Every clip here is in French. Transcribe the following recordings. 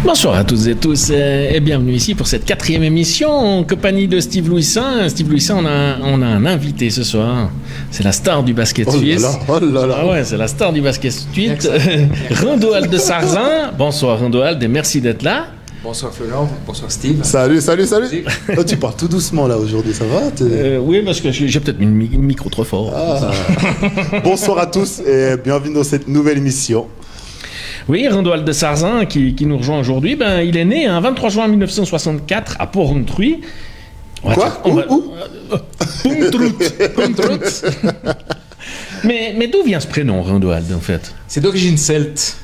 Bonsoir à toutes et tous et bienvenue ici pour cette 4e émission en compagnie de Steve Louissin. Steve Louissin, on a un invité ce soir. C'est la star du basket suisse. Oh là là. Ah ouais, c'est la star du basket suisse. Rendoald de Sarzin. Bonsoir Rendoald et merci d'être là. Bonsoir Florent, bonsoir Steve. Salut. Oh, tu parles tout doucement là aujourd'hui, ça va Oui, parce que j'ai peut-être mis le micro trop fort. Bonsoir à tous et bienvenue dans cette nouvelle émission. Oui, Rendoald de Sarzin qui nous rejoint aujourd'hui, il est né un 23 juin 1964 à Porrentruy. Quoi Puntrut. Mais d'où vient ce prénom, Rendoald, en fait? C'est d'origine celte.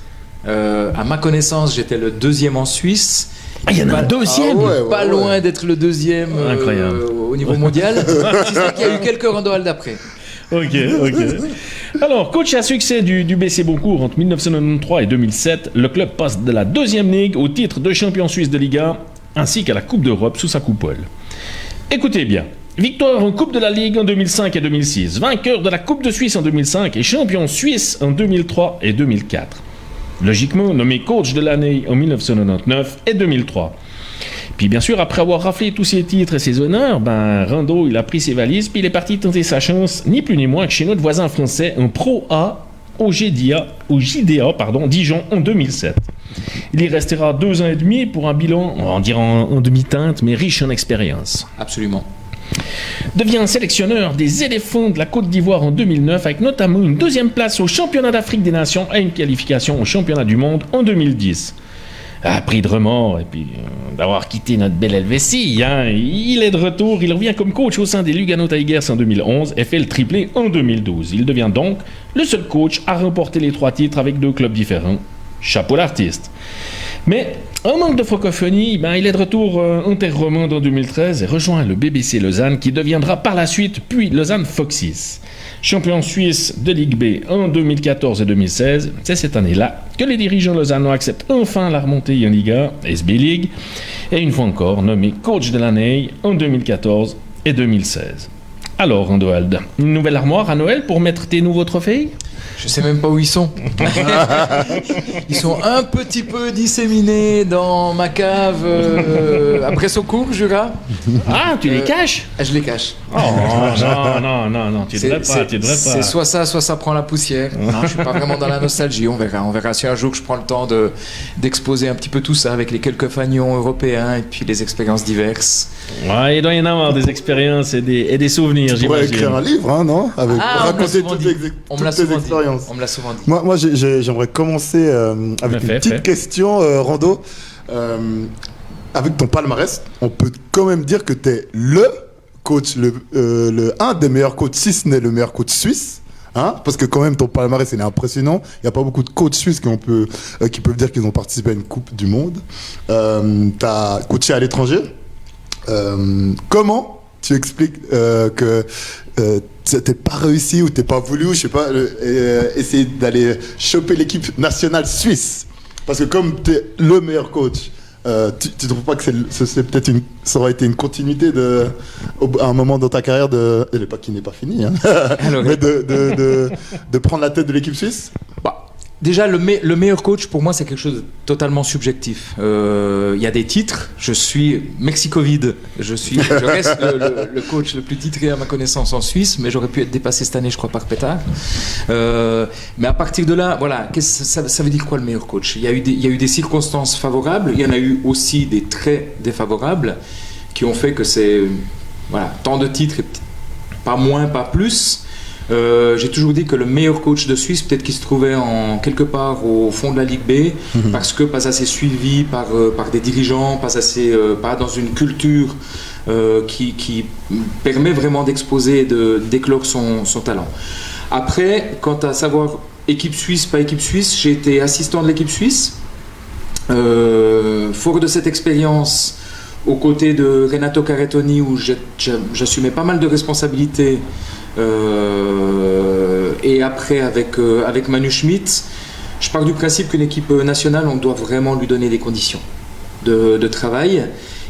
À ma connaissance, j'étais le deuxième en Suisse. Ah, il y en a un deuxième. Pas loin d'être le deuxième au niveau mondial. Si c'est qu'il y a eu quelques Rendoald après. Ok. Alors, coach à succès du BC Boncourt entre 1993 et 2007, le club passe de la 2e ligue au titre de champion suisse de Liga, ainsi qu'à la Coupe d'Europe sous sa coupole. Écoutez bien, victoire en Coupe de la Ligue en 2005 et 2006, vainqueur de la Coupe de Suisse en 2005 et champion suisse en 2003 et 2004. Logiquement, nommé coach de l'année en 1999 et 2003. Puis bien sûr, après avoir raflé tous ses titres et ses honneurs, Rando, il a pris ses valises, puis il est parti tenter sa chance, ni plus ni moins que chez notre voisin français, en Pro A au JDA, Dijon en 2007. Il y restera 2 ans et demi pour un bilan, on dirait en demi-teinte, mais riche en expérience. Absolument. Devient sélectionneur des éléphants de la Côte d'Ivoire en 2009, avec notamment une 2e place au championnat d'Afrique des Nations et une qualification au championnat du monde en 2010. Pris de remords et puis d'avoir quitté notre belle Helvétie, il est de retour, il revient comme coach au sein des Lugano Tigers en 2011 et fait le triplé en 2012. Il devient donc le seul coach à remporter les 3 titres avec 2 clubs différents. Chapeau l'artiste. Mais en manque de francophonie, il est de retour en terre romande en 2013 et rejoint le BBC Lausanne qui deviendra par la suite puis Lausanne Foxes. Champion suisse de Ligue B en 2014 et 2016, c'est cette année-là que les dirigeants lausannois acceptent enfin la remontée en Liga, SB League, et une fois encore nommé coach de l'année en 2014 et 2016. Alors, Rendoald, une nouvelle armoire à Noël pour mettre tes nouveaux trophées? Je sais même pas où ils sont. Ils sont un petit peu disséminés dans ma cave après Socours, Jura. Ah, tu les caches? Je les cache. Oh, non, tu devrais pas. C'est soit ça prend la poussière. Non, je suis pas vraiment dans la nostalgie, on verra si un jour je prends le temps d'exposer un petit peu tout ça avec les quelques fagnons européens et puis les expériences diverses. Ouais, il doit y en avoir des expériences et des souvenirs, j'imagine. Tu pourrais écrire un livre, non? Raconter toutes tes expériences. On me l'a souvent dit. Moi j'aimerais commencer avec une petite question, Rando. Avec ton palmarès, on peut quand même dire que tu es le coach, un des meilleurs coachs, si ce n'est le meilleur coach suisse. Parce que quand même ton palmarès il est impressionnant. Il n'y a pas beaucoup de coachs suisses qui peuvent dire qu'ils ont participé à une Coupe du Monde. Tu as coaché à l'étranger. Comment tu expliques que t'es pas réussi ou t'es pas voulu, je sais pas, essayer d'aller choper l'équipe nationale suisse? Parce que comme t'es le meilleur coach, tu trouves pas que ça aurait été une continuité à un moment dans ta carrière qui n'est pas finie, mais de prendre la tête de l'équipe suisse? Déjà, le meilleur coach, pour moi, c'est quelque chose de totalement subjectif. Il y a des titres. Je suis Mexicovid. Je reste le coach le plus titré à ma connaissance en Suisse, mais j'aurais pu être dépassé cette année, je crois, par Pétard. Mais à partir de là, voilà, ça veut dire quoi le meilleur coach? Il y a eu des circonstances favorables. Il y en a eu aussi des très défavorables qui ont fait que c'est tant de titres, et pas moins, pas plus. J'ai toujours dit que le meilleur coach de Suisse, peut-être qu'il se trouvait quelque part au fond de la Ligue B, parce que pas assez suivi par des dirigeants, pas dans une culture qui permet vraiment d'exposer et d'éclore son talent. Après, quant à savoir équipe suisse, pas équipe suisse, j'ai été assistant de l'équipe suisse. Fort de cette expérience, aux côtés de Renato Carretoni, où j'assumais pas mal de responsabilités, et après avec Manu Schmidt, je pars du principe qu'une équipe nationale, on doit vraiment lui donner des conditions de travail.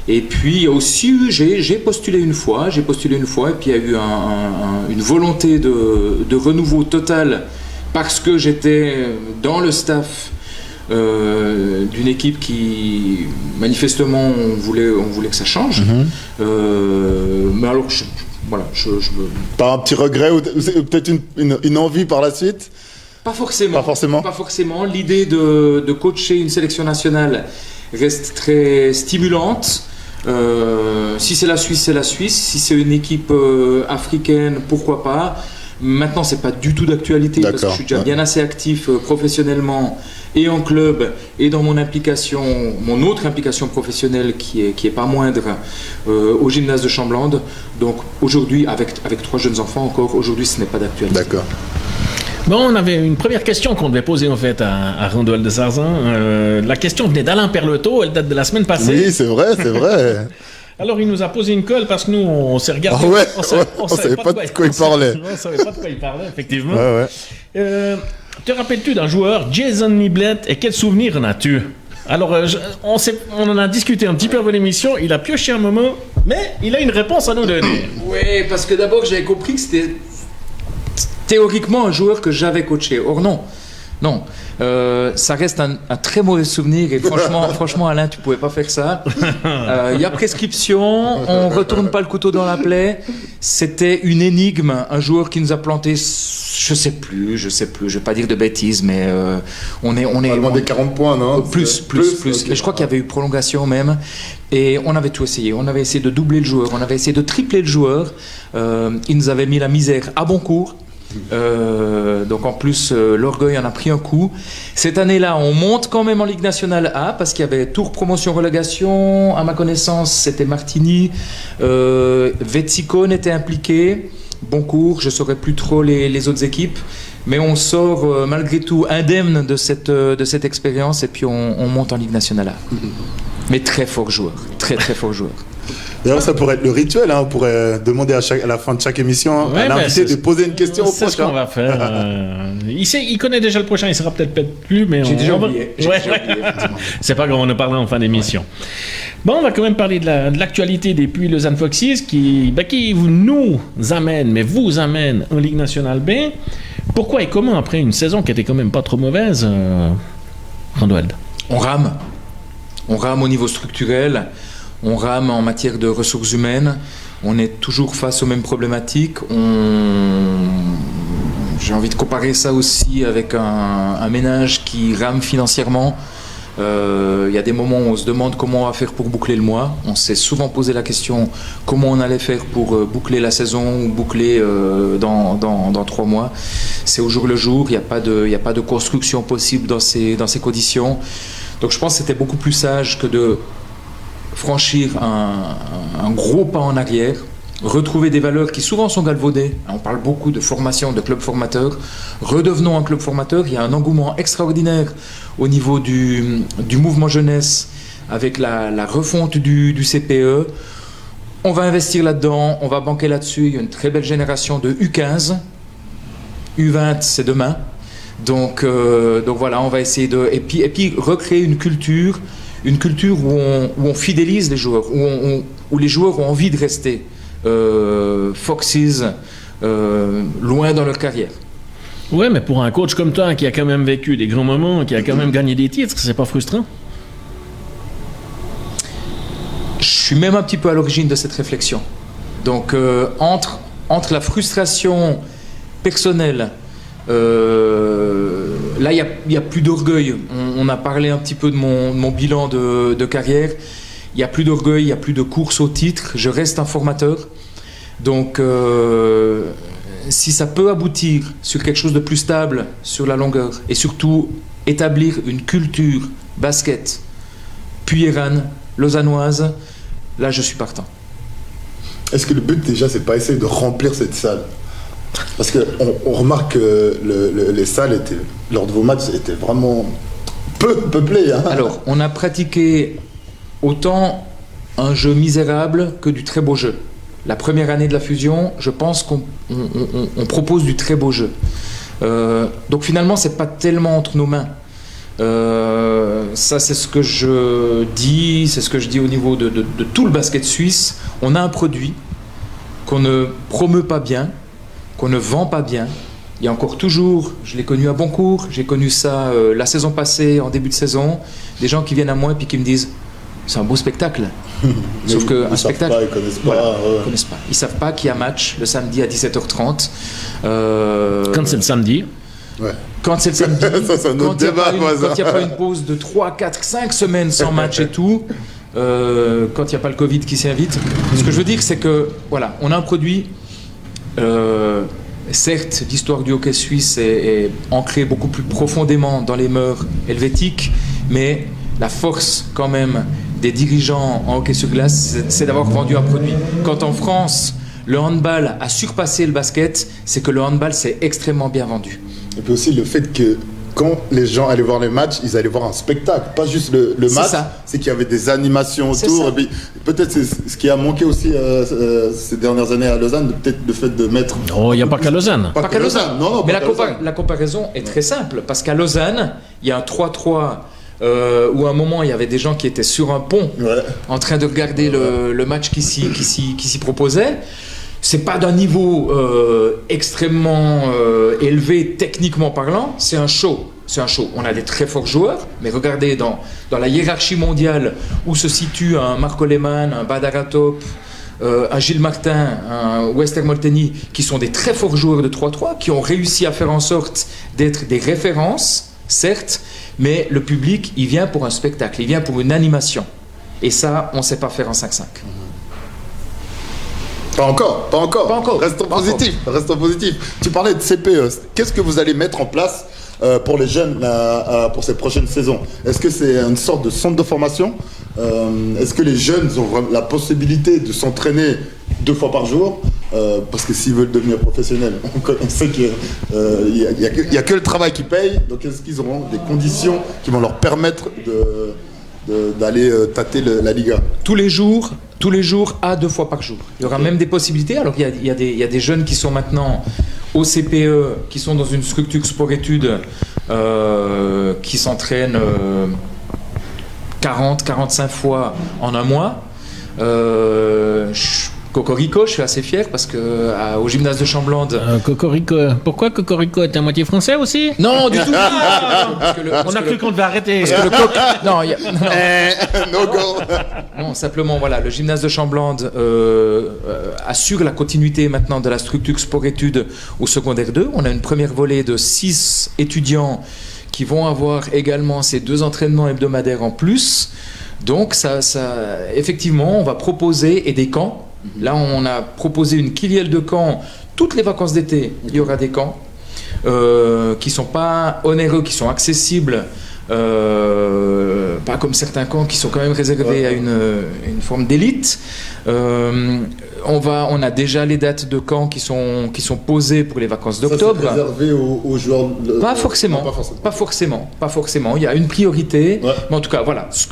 Et puis aussi, j'ai postulé une fois, et puis il y a eu une volonté de renouveau total, parce que j'étais dans le staff d'une équipe qui, manifestement, on voulait que ça change. Mais alors, Pas un petit regret ou peut-être une envie par la suite? Pas forcément. Pas forcément. L'idée de coacher une sélection nationale reste très stimulante. Si c'est la Suisse, c'est la Suisse. Si c'est une équipe africaine, pourquoi pas. Maintenant, c'est pas du tout d'actualité parce que je suis déjà bien assez actif professionnellement et en club et dans mon autre implication professionnelle qui est pas moindre au gymnase de Chamblande. Donc aujourd'hui, avec 3 jeunes enfants encore, aujourd'hui, ce n'est pas d'actualité. D'accord. Bon, on avait une première question qu'on devait poser en fait à Rondoel de Sarzin. La question venait d'Alain Perletot, elle date de la semaine passée. Oui, c'est vrai. Alors il nous a posé une colle parce que nous on s'est regardé. On savait pas de quoi il parlait. On savait pas de quoi il parlait, effectivement. Te rappelles-tu d'un joueur, Jason Niblet, et quel souvenir en as-tu? Alors on en a discuté un petit peu avant l'émission, il a pioché un moment, mais il a une réponse à nous donner. Oui, parce que d'abord j'avais compris que c'était théoriquement un joueur que j'avais coaché. Or non, ça reste un très mauvais souvenir et franchement Alain, tu pouvais pas faire ça. Il y a prescription, on retourne pas le couteau dans la plaie. C'était une énigme, un joueur qui nous a planté, je sais plus, je vais pas dire de bêtises, mais on a demandé 40 points, non? Plus. Okay. Et je crois qu'il y avait eu prolongation même. Et on avait tout essayé. On avait essayé de doubler le joueur, on avait essayé de tripler le joueur. Il nous avait mis la misère à bon cours. Donc en plus l'orgueil en a pris un coup. Cette année-là on monte quand même en Ligue nationale A parce qu'il y avait tour promotion relégation. À ma connaissance c'était Martigny, Vetsicone était impliqué, Boncourt, je saurais plus trop les autres équipes, mais on sort malgré tout indemne de cette expérience et puis on monte en Ligue nationale A. Mais très fort joueur, très fort joueur. D'ailleurs, ça pourrait être le rituel. On pourrait demander à la fin de chaque émission à l'invité de poser une question au prochain. C'est ce qu'on va faire. Il connaît déjà le prochain, il sera peut-être plus, mais j'ai déjà oublié. C'est pas grave, on en parlera en fin d'émission. Bon, on va quand même parler de l'actualité des Puy Lausanne Foxes qui nous vous amène en Ligue nationale B. Pourquoi et comment, après une saison qui était quand même pas trop mauvaise, Rondoald? On rame au niveau structurel. On rame en matière de ressources humaines, on est toujours face aux mêmes problématiques. J'ai envie de comparer ça aussi avec un ménage qui rame financièrement. Il y a des moments où on se demande comment on va faire pour boucler le mois. On s'est souvent posé la question comment on allait faire pour boucler la saison ou boucler dans 3 mois. C'est au jour le jour, il n'y a pas de construction possible dans ces conditions. Donc je pense que c'était beaucoup plus sage que de franchir un gros pas en arrière, retrouver des valeurs qui souvent sont galvaudées. On parle beaucoup de formation, de club formateur. Redevenons un club formateur. Il y a un engouement extraordinaire au niveau du mouvement jeunesse avec la refonte du CPE. On va investir là-dedans, on va banquer là-dessus. Il y a une très belle génération de U15. U20, c'est demain. Donc voilà, on va essayer et puis recréer une culture où on fidélise les joueurs, où les joueurs ont envie de rester Foxes loin dans leur carrière. Ouais, mais pour un coach comme toi qui a quand même vécu des grands moments, qui a quand même gagné des titres, c'est pas frustrant? Je suis même un petit peu à l'origine de cette réflexion. Donc entre la frustration personnelle, là il y a plus d'orgueil. On a parlé un petit peu de mon bilan de carrière. Il n'y a plus d'orgueil, il n'y a plus de course au titre. Je reste un formateur. Donc si ça peut aboutir sur quelque chose de plus stable sur la longueur et surtout établir une culture basket puyérane, lausannoise, là je suis partant. Est-ce que le but déjà c'est pas essayer de remplir cette salle? Parce qu'on remarque que les salles lors de vos matchs étaient vraiment peu peuplées. Alors on a pratiqué autant un jeu misérable que du très beau jeu. La première année de la fusion, je pense qu'on propose du très beau jeu. Donc finalement, c'est pas tellement entre nos mains. Ça, c'est ce que je dis, au niveau de tout le basket suisse. On a un produit qu'on ne promeut pas bien, qu'on ne vend pas bien, il y a encore toujours, je l'ai connu à Boncourt, j'ai connu ça la saison passée, en début de saison, des gens qui viennent à moi et puis qui me disent c'est un beau spectacle. Sauf qu'un spectacle, ils connaissent pas. Voilà, ils connaissent pas. Ils savent pas qu'il y a match le samedi à 17h30. Quand c'est le samedi. Ouais. Quand c'est le samedi, ça, c'est un autre débat, quand il n'y a pas une pause de 3, 4, 5 semaines sans match et tout, quand il n'y a pas le Covid qui s'invite. Ce que je veux dire, c'est que voilà, on a un produit. Certes, l'histoire du hockey suisse est ancrée beaucoup plus profondément dans les mœurs helvétiques, mais la force quand même des dirigeants en hockey sur glace, c'est d'avoir vendu un produit. Quand en France, le handball a surpassé le basket, c'est que le handball s'est extrêmement bien vendu. Et puis aussi le fait que quand les gens allaient voir les matchs, ils allaient voir un spectacle, pas juste le match. C'est qu'il y avait des animations autour. Et puis, peut-être c'est ce qui a manqué aussi ces dernières années à Lausanne, peut-être le fait de mettre. Oh, il n'y a pas qu'à Lausanne. Pas qu'à Lausanne, non. Mais la comparaison est très simple, parce qu'à Lausanne, il y a un 3-3 où à un moment il y avait des gens qui étaient sur un pont en train de regarder le match qui s'y proposait. C'est pas d'un niveau extrêmement élevé techniquement parlant, c'est un show. C'est un show. On a des très forts joueurs, mais regardez dans la hiérarchie mondiale où se situe un Marco Lehmann, un Badaratop, un Gilles Martin, un Wester Molteni, qui sont des très forts joueurs de 3-3, qui ont réussi à faire en sorte d'être des références, certes, mais le public, il vient pour un spectacle, il vient pour une animation. Et ça, on ne sait pas faire en 5-5. Pas encore. Restons positifs. Tu parlais de CPE. Qu'est-ce que vous allez mettre en place pour les jeunes pour ces prochaines saisons? Est-ce que c'est une sorte de centre de formation? Est-ce que les jeunes ont la possibilité de s'entraîner 2 fois par jour? Parce que s'ils veulent devenir professionnels, on sait qu'il n'y a que le travail qui paye. Donc est-ce qu'ils auront des conditions qui vont leur permettre d'aller tâter la Liga? Tous les jours, à 2 fois par jour. Il y aura même des possibilités. Alors il y a des jeunes qui sont maintenant au CPE, qui sont dans une structure sport-études, qui s'entraînent 40-45 fois en un mois. Cocorico, je suis assez fier parce que au gymnase de Chamblande. Cocorico. Pourquoi Cocorico? T'es à moitié français aussi? Non, du tout. On a cru qu'on devait arrêter. Parce que le coq. Non, no go. Non, simplement, voilà, le gymnase de Chamblande assure la continuité maintenant de la structure sport-études au secondaire 2. On a une première volée de 6 étudiants qui vont avoir également ces 2 entraînements hebdomadaires en plus. Donc, effectivement, on va proposer et des camps. Là, on a proposé une kyrielle de camps. Toutes les vacances d'été, il y aura des camps qui ne sont pas onéreux, qui sont accessibles. Pas comme certains camps qui sont quand même réservés à une forme d'élite. On a déjà les dates de camps qui sont posées pour les vacances d'octobre. Ça, c'est réservé aux joueurs Pas forcément. Pas forcément. Il y a une priorité. Ouais. Mais en tout cas, voilà ce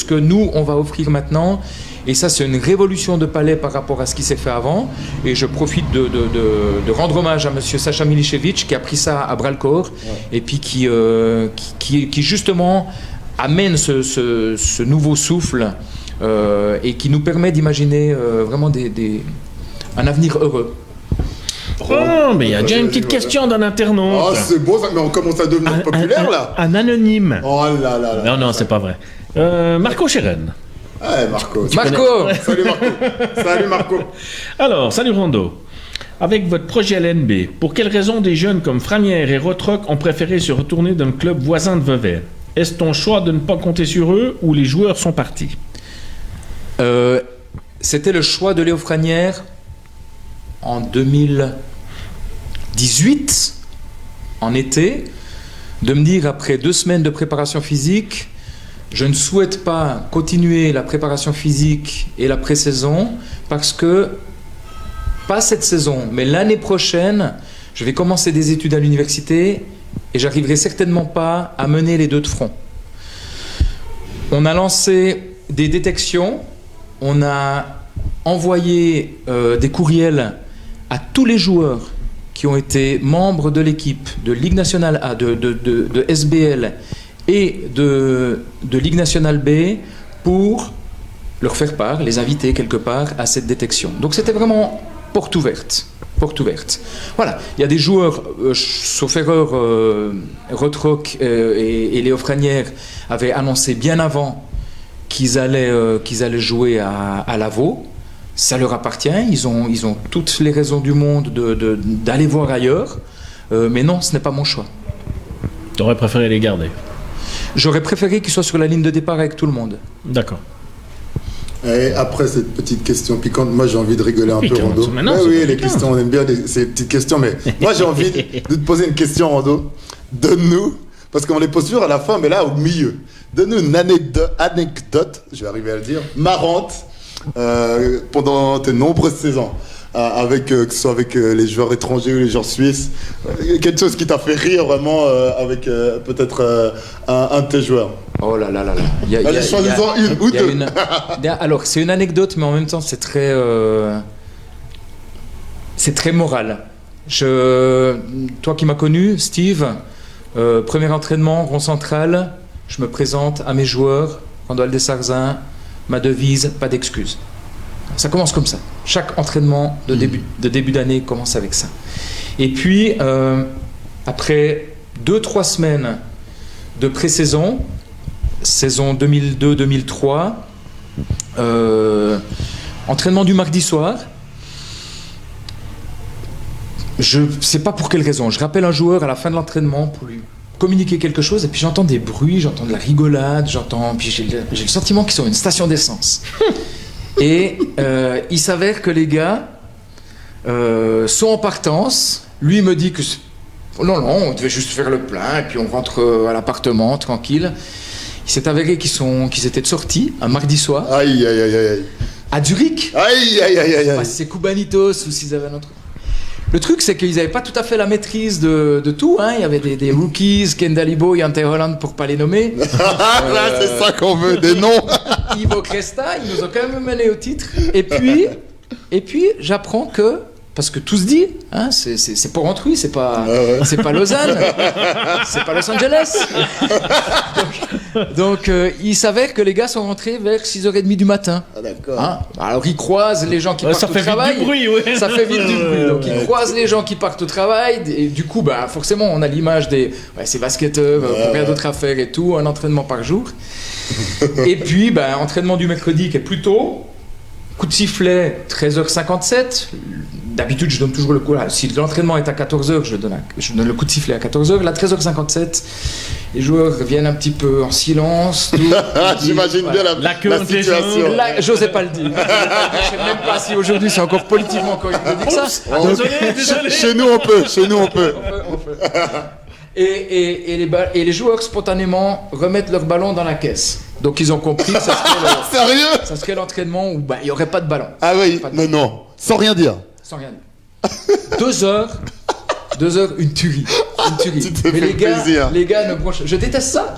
que nous, on va offrir maintenant. Et ça, c'est une révolution de palais par rapport à ce qui s'est fait avant. Et je profite de rendre hommage à monsieur Sacha Milicevic qui a pris ça à bras-le-corps et puis qui justement amène ce nouveau souffle et qui nous permet d'imaginer vraiment un avenir heureux. Oh, mais il y a déjà une petite question d'un internaute. Oh, c'est beau ça, mais on commence à devenir populaire là. Un anonyme. Oh là là. Non, c'est pas vrai. Marco Cheren. Marco. Salut Marco. Alors, salut Rondo. Avec votre projet LNB, pour quelles raisons des jeunes comme Framières et Rotrock ont préféré se retourner d'un club voisin de Vevey? Est-ce ton choix de ne pas compter sur eux ou les joueurs sont partis? C'était le choix de Léo Franière en 2018, en été, de me dire après 2 semaines de préparation physique, je ne souhaite pas continuer la préparation physique et la pré-saison parce que, pas cette saison, mais l'année prochaine, je vais commencer des études à l'université et j'arriverai certainement pas à mener les 2 de front. On a lancé des détections, on a envoyé des courriels à tous les joueurs qui ont été membres de l'équipe de Ligue nationale A, de SBL et de Ligue nationale B pour leur faire part, les inviter quelque part à cette détection. Donc c'était vraiment porte ouverte. porte ouverte. Voilà, il y a des joueurs, sauf erreur, Rotrock et Léo Franière avaient annoncé bien avant qu'ils allaient jouer à Lavaux. Ça leur appartient, ils ont toutes les raisons du monde d'aller voir ailleurs, mais non, ce n'est pas mon choix. Tu aurais préféré les garder? J'aurais préféré qu'ils soient sur la ligne de départ avec tout le monde. D'accord. Et après cette petite question piquante, moi j'ai envie de rigoler un peu, Rando. Oui, les questions, on aime bien ces petites questions, mais moi j'ai envie de te poser une question, Rando. Donne-nous, parce qu'on les pose toujours à la fin, mais là au milieu, donne-nous une anecdote, je vais arriver à le dire, marrante, pendant tes nombreuses saisons. Que ce soit avec les joueurs étrangers ou les joueurs suisses, quelque chose qui t'a fait rire vraiment avec peut-être un de tes joueurs. Oh là là là là. Choisissons une ou deux. Alors, c'est une anecdote, mais en même temps, c'est très moral. Toi qui m'as connu, Steve, premier entraînement, rond central, je me présente à mes joueurs, Randall Desarzins, ma devise, pas d'excuses. Ça commence comme ça. Chaque entraînement de début d'année commence avec ça. Et puis, après 2-3 semaines de pré-saison, saison 2002-2003, entraînement du mardi soir. Je ne sais pas pour quelle raison. Je rappelle un joueur à la fin de l'entraînement pour lui communiquer quelque chose, et puis j'entends des bruits, j'entends de la rigolade, puis j'ai le sentiment qu'ils sont une station d'essence. Et il s'avère que les gars sont en partance. Lui me dit que non, on devait juste faire le plein et puis on rentre à l'appartement tranquille. Il s'est avéré qu'ils étaient de sortie un mardi soir. Aïe, aïe, aïe, aïe. À Zurich. Aïe, aïe, aïe, aïe. C'est Cubanitos ou s'ils avaient un autre. Le truc, c'est qu'ils n'avaient pas tout à fait la maîtrise de tout. Hein. Il y avait des rookies, Ken Dalibo, Jante Holland, pour ne pas les nommer. Là, c'est ça qu'on veut, des noms. Ivo Cresta, ils nous ont quand même mené au titre. Et puis j'apprends que, parce que tout se dit, hein, c'est pour autrui, c'est pas Lausanne, c'est pas Los Angeles. Donc il s'avère que les gars sont rentrés vers 6h30 du matin. Ah, d'accord. Hein, alors ils croisent les gens qui partent au travail. Ça fait vite du bruit, ouais. Ça fait vite du bruit. Donc ils croisent les gens qui partent au travail. Et du coup, forcément, on a l'image des ces basketteurs, rien d'autre à faire et tout, un entraînement par jour. Et puis, entraînement du mercredi qui est plus tôt. Coup de sifflet, 13h57. D'habitude, je donne toujours le coup. Si l'entraînement est à 14h, je donne le coup de sifflet à 14h. Là, 13h57, les joueurs viennent un petit peu en silence. J'imagine bien la situation. J'osais pas le dire. Je sais même pas si aujourd'hui c'est encore politiquement correct de dire ça. Désolé. Chez nous, on peut. On peut. Et les joueurs, spontanément, remettent leur ballon dans la caisse. Donc, ils ont compris que ça serait l'entraînement où il n'y aurait pas de ballon. Ah oui, non. Sans rien dire. Sans rien dire. 2 heures, une tuerie. Mais les gars ne brochent. Je déteste ça.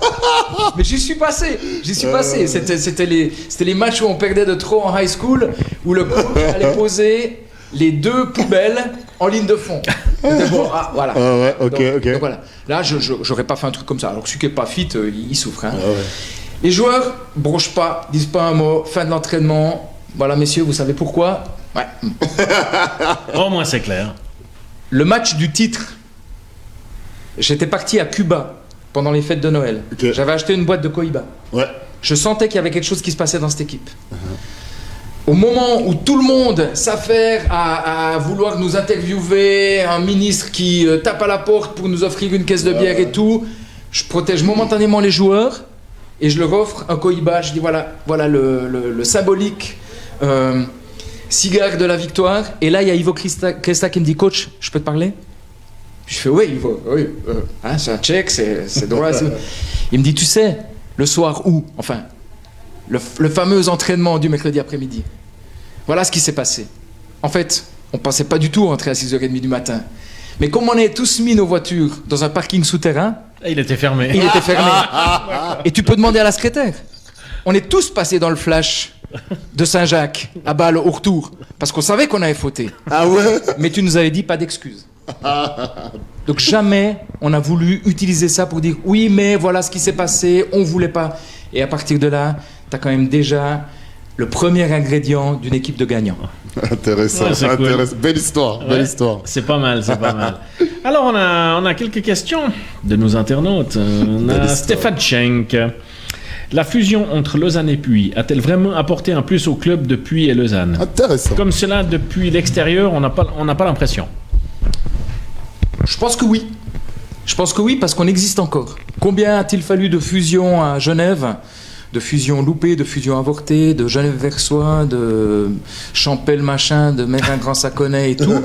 Mais j'y suis passé. C'était les matchs où on perdait de trop en high school, où le coach allait poser les 2 poubelles en ligne de fond. Voilà. Ok. Donc voilà. Là, j'aurais pas fait un truc comme ça. Alors celui qui est pas fit, il souffre. Hein. Les joueurs brochent pas, disent pas un mot. Fin de l'entraînement. Voilà, messieurs, vous savez pourquoi? Ouais. Au moins, c'est clair. Le match du titre. J'étais parti à Cuba pendant les fêtes de Noël. Okay. J'avais acheté une boîte de Cohiba. Ouais. Je sentais qu'il y avait quelque chose qui se passait dans cette équipe. Au moment où tout le monde s'affaire à vouloir nous interviewer, un ministre qui tape à la porte pour nous offrir une caisse de bière et tout, je protège momentanément les joueurs et je leur offre un Cohiba. Je dis voilà le symbolique cigare de la victoire. Et là, il y a Ivo Cresta qui me dit coach, je peux te parler? Je fais oui, Ivo, oui. C'est un tchèque, c'est droit. Il me dit tu sais, le soir où, enfin, le fameux entraînement du mercredi après-midi. Voilà ce qui s'est passé. En fait, on ne pensait pas du tout rentrer à 6h30 du matin. Mais comme on est tous mis nos voitures dans un parking souterrain... Il était fermé. Et tu peux demander à la secrétaire. On est tous passés dans le flash de Saint-Jacques, à Bâle, au retour. Parce qu'on savait qu'on avait fauté. Ah ouais? Mais tu nous avais dit pas d'excuses. Donc jamais on a voulu utiliser ça pour dire oui, mais voilà ce qui s'est passé, on voulait pas. Et à partir de là, tu as quand même déjà le premier ingrédient d'une équipe de gagnants. Intéressant, Ouais, intéressant. Cool. Belle histoire, belle histoire. C'est pas mal, c'est pas mal. Alors, on a quelques questions de nos internautes. On a Stéphane Schenk. La fusion entre Lausanne et Puy a-t-elle vraiment apporté un plus au club de Puy et Lausanne? Intéressant. Comme cela, depuis l'extérieur, on n'a pas l'impression. Je pense que oui. Je pense que oui, parce qu'on existe encore. Combien a-t-il fallu de fusions à Genève, de fusions loupées, de fusions avortées, de Genève-Versoix, de Champel machin, de Mérin-Grand-Saconnet et tout,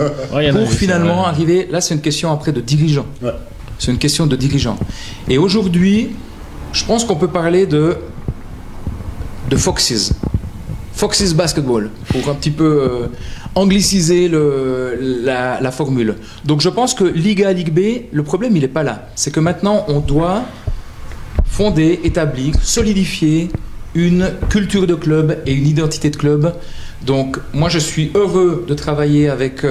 pour finalement arriver... Là, c'est une question après de dirigeants. Ouais. C'est une question de dirigeants. Et aujourd'hui, je pense qu'on peut parler de Foxes. Foxes Basketball, pour un petit peu angliciser la formule. Donc je pense que Ligue A, Ligue B, le problème il n'est pas là. C'est que maintenant on doit fonder, établir, solidifier une culture de club et une identité de club. Donc moi je suis heureux de travailler avec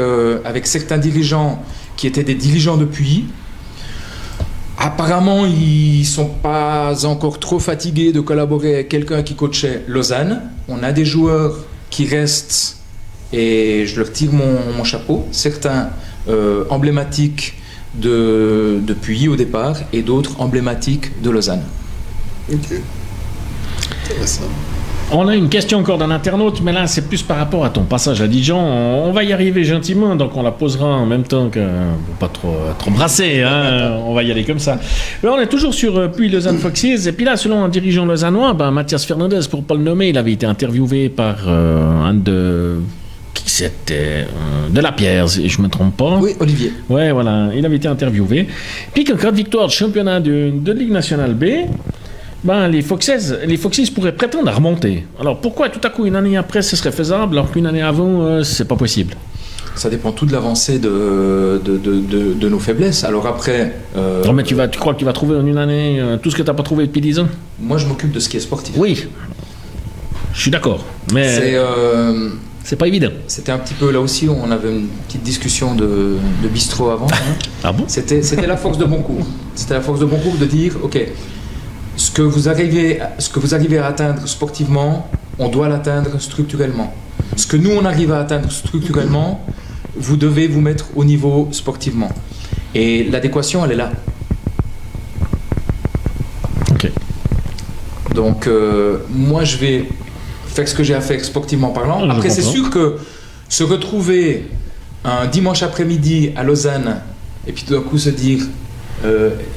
certains dirigeants qui étaient des dirigeants depuis. Apparemment, ils ne sont pas encore trop fatigués de collaborer avec quelqu'un qui coachait Lausanne. On a des joueurs qui restent, et je leur tire mon chapeau, certains emblématiques de Puy au départ, et d'autres emblématiques de Lausanne. Ok. Intéressant. On a une question encore d'un internaute, mais là c'est plus par rapport à ton passage à Dijon. On va y arriver gentiment, donc on la posera en même temps que... pas trop brasser, hein, on va y aller comme ça. Mais on est toujours sur Puy Lausanne Foxes, et puis là, selon un dirigeant lausannois, Mathias Fernandez, pour ne pas le nommer, il avait été interviewé par un de... Qui c'était de la Pierre, si je ne me trompe pas. Oui, Olivier. Ouais, voilà, il avait été interviewé. Puis qu'en cas de victoire de championnat de Ligue nationale B... les Foxes pourraient prétendre à remonter. Alors pourquoi tout à coup une année après ce serait faisable alors qu'une année avant c'est pas possible? Ça dépend tout de l'avancée de nos faiblesses. Alors après... Non mais tu crois que tu vas trouver en une année tout ce que tu n'as pas trouvé depuis 10 ans? Moi je m'occupe de ce qui est sportif. Oui, je suis d'accord. Mais c'est pas évident. C'était un petit peu là aussi, on avait une petite discussion de bistrot avant. Hein. Ah bon? C'était la force de Boncourt. C'était la force de Boncourt de dire, ok, ce que vous arrivez à atteindre sportivement, on doit l'atteindre structurellement. Ce que nous, on arrive à atteindre structurellement, vous devez vous mettre au niveau sportivement. Et l'adéquation, elle est là. Ok. Donc, moi, je vais faire ce que j'ai à faire sportivement parlant. Après, c'est sûr que se retrouver un dimanche après-midi à Lausanne, et puis tout d'un coup se dire...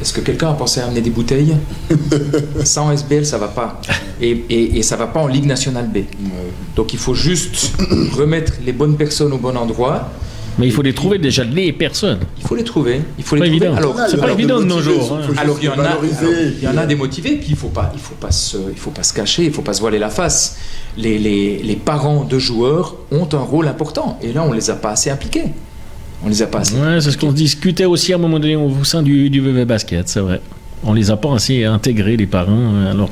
est-ce que quelqu'un a pensé à amener des bouteilles? Sans SBL, ça va pas. Et ça va pas en Ligue nationale B. Donc il faut juste remettre les bonnes personnes au bon endroit. Mais il faut les trouver déjà, les personnes. Il faut les trouver. Pas évident. Alors, c'est pas évident de nos jours. Alors il y en a des motivés, puis il faut pas se cacher, il faut pas se voiler la face. Les parents de joueurs ont un rôle important. Et là, on les a pas assez impliqués. On les a pas assez. Ouais, c'est ce qu'on discutait aussi à un moment donné au sein du VV Basket, c'est vrai. On les a pas assez intégrés, les parents, alors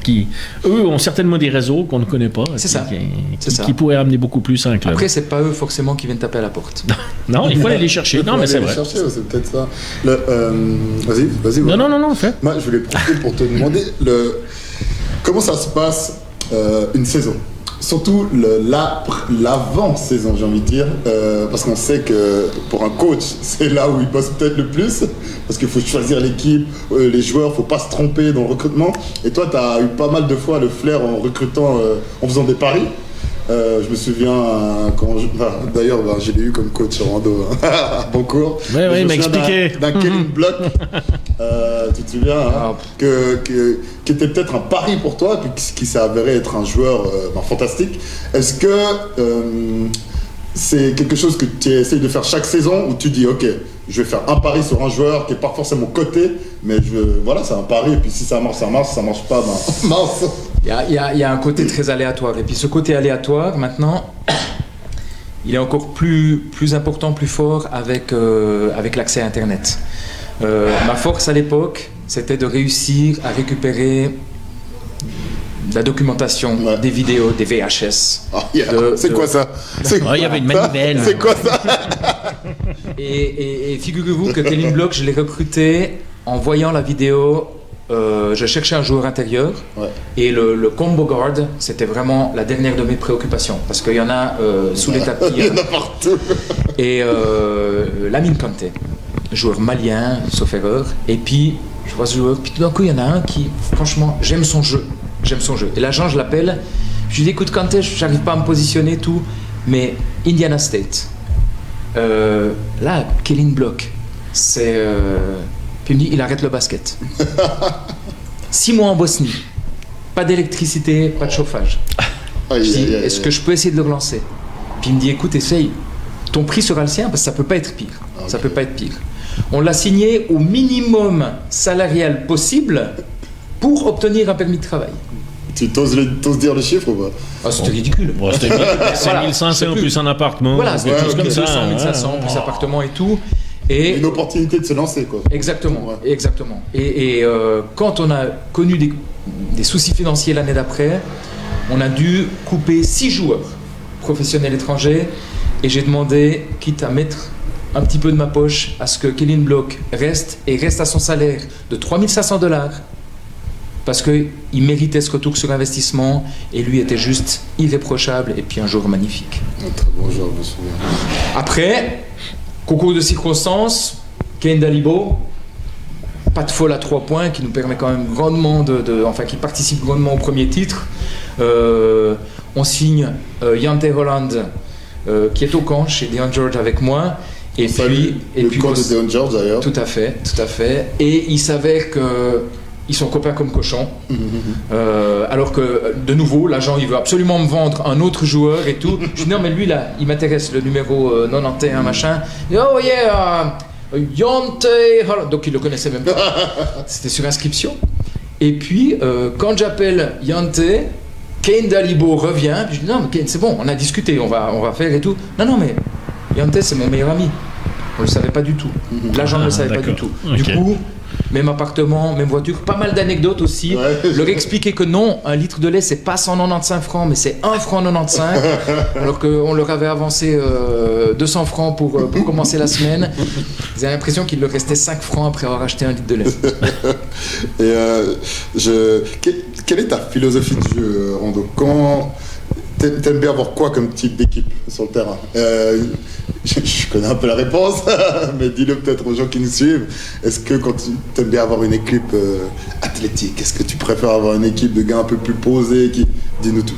eux ont certainement des réseaux qu'on ne connaît pas. C'est ça. Qui pourraient amener beaucoup plus à un club. Après, c'est pas eux forcément qui viennent taper à la porte. Non, il faut aller les chercher. Non, mais c'est vrai. C'est peut-être ça. Vas-y. Non, fais. Moi, je voulais profiter pour te demander comment ça se passe une saison. Surtout l'avant-saison, j'ai envie de dire, parce qu'on sait que pour un coach, c'est là où il bosse peut-être le plus, parce qu'il faut choisir l'équipe, les joueurs, il ne faut pas se tromper dans le recrutement. Et toi, tu as eu pas mal de fois le flair en recrutant, en faisant des paris. Je me souviens, d'ailleurs, je l'ai eu comme coach Rando à Boncourt. Oui, il m'a expliqué. D'un Kevin Block, tu te souviens, qui était peut-être un pari pour toi, puis qui s'est avéré être un joueur fantastique. Est-ce que c'est quelque chose que tu essayes de faire chaque saison, où tu dis, ok, je vais faire un pari sur un joueur qui n'est pas forcément coté, mais voilà, c'est un pari, et puis si ça marche, ça marche, si ça marche pas, mince. Il y a un côté très aléatoire. Et puis ce côté aléatoire, maintenant, il est encore plus important, plus fort avec l'accès à Internet. Ma force à l'époque, c'était de réussir à récupérer de la documentation, des vidéos, des VHS. C'est quoi ça? Il y avait une manivelle. C'est quoi ça? Et figurez-vous que Kevin Block, je l'ai recruté en voyant la vidéo je cherchais un joueur intérieur et le combo guard, c'était vraiment la dernière de mes préoccupations parce qu'il y en a sous les tapis. Il y en a partout. Et Lamine Kanté, joueur malien, sauf erreur. Et puis, je vois ce joueur, puis tout d'un coup, il y en a un qui, franchement, j'aime son jeu. Et l'agent, je l'appelle, je lui dis, écoute Kanté, j'arrive pas à me positionner, tout, mais Indiana State. Là, Kellen Block, c'est... Puis il me dit, il arrête le basket. 6 mois en Bosnie, pas d'électricité, pas de chauffage. Je dis, est-ce que je peux essayer de le relancer? Puis il me dit, écoute, essaye. Ton prix sera le sien parce que ça peut pas être pire. Okay. Ça peut pas être pire. On l'a signé au minimum salarial possible pour obtenir un permis de travail. Tu t'oses dire le chiffre ou pas? Ah, c'était ridicule. Bon, c'était 1500 plus un appartement. Voilà, c'est comme 200, 1500 plus appartement et tout. Et une opportunité de se lancer, quoi. Exactement, exactement. Et quand on a connu des soucis financiers l'année d'après, on a dû couper 6 joueurs professionnels étrangers et j'ai demandé, quitte à mettre un petit peu de ma poche, à ce que Kellen Block reste à son salaire de $3 500 parce qu'il méritait ce retour sur investissement et lui était juste irréprochable et puis un joueur magnifique. Un très bon joueur, je me souviens. Après, concours de circonstances, Kane Dalibo, pas de folle à 3 points, qui nous permet quand même grandement qui participe grandement au premier titre. On signe Jante Holland, qui est au camp chez Deon George avec moi. Et puis camp de Deon George d'ailleurs. Tout à fait. Et il s'avère qu'ils sont copains comme cochons. Alors que, de nouveau, l'agent, il veut absolument me vendre un autre joueur et tout. Je dis non, mais lui, là, il m'intéresse, le numéro 91, machin. Et, oh yeah, Jante Holland. Donc, il le connaissait même pas. C'était sur inscription. Et puis, quand j'appelle Jante, Kane Dalibo revient. Puis je dis non, mais Kane, c'est bon, on a discuté, on va faire et tout. Non, mais Jante, c'est mon meilleur ami. On ne le savait pas du tout. L'agent ne le savait pas du tout. Okay. Du coup, même appartement, même voiture, pas mal d'anecdotes aussi. Leur expliquer que non, un litre de lait, c'est pas 195 francs, mais c'est 1 franc 95. Alors qu'on leur avait avancé 200 francs pour commencer la semaine. Ils avaient l'impression qu'il leur restait 5 francs après avoir acheté un litre de lait. Et quelle est ta philosophie de jeu, Rando? T'aimes bien avoir quoi comme type d'équipe sur le terrain? Je connais un peu la réponse, mais dis-le peut-être aux gens qui nous suivent. Est-ce que quand tu aimes bien avoir une équipe athlétique, est-ce que tu préfères avoir une équipe de gars un peu plus posés Dis-nous tout.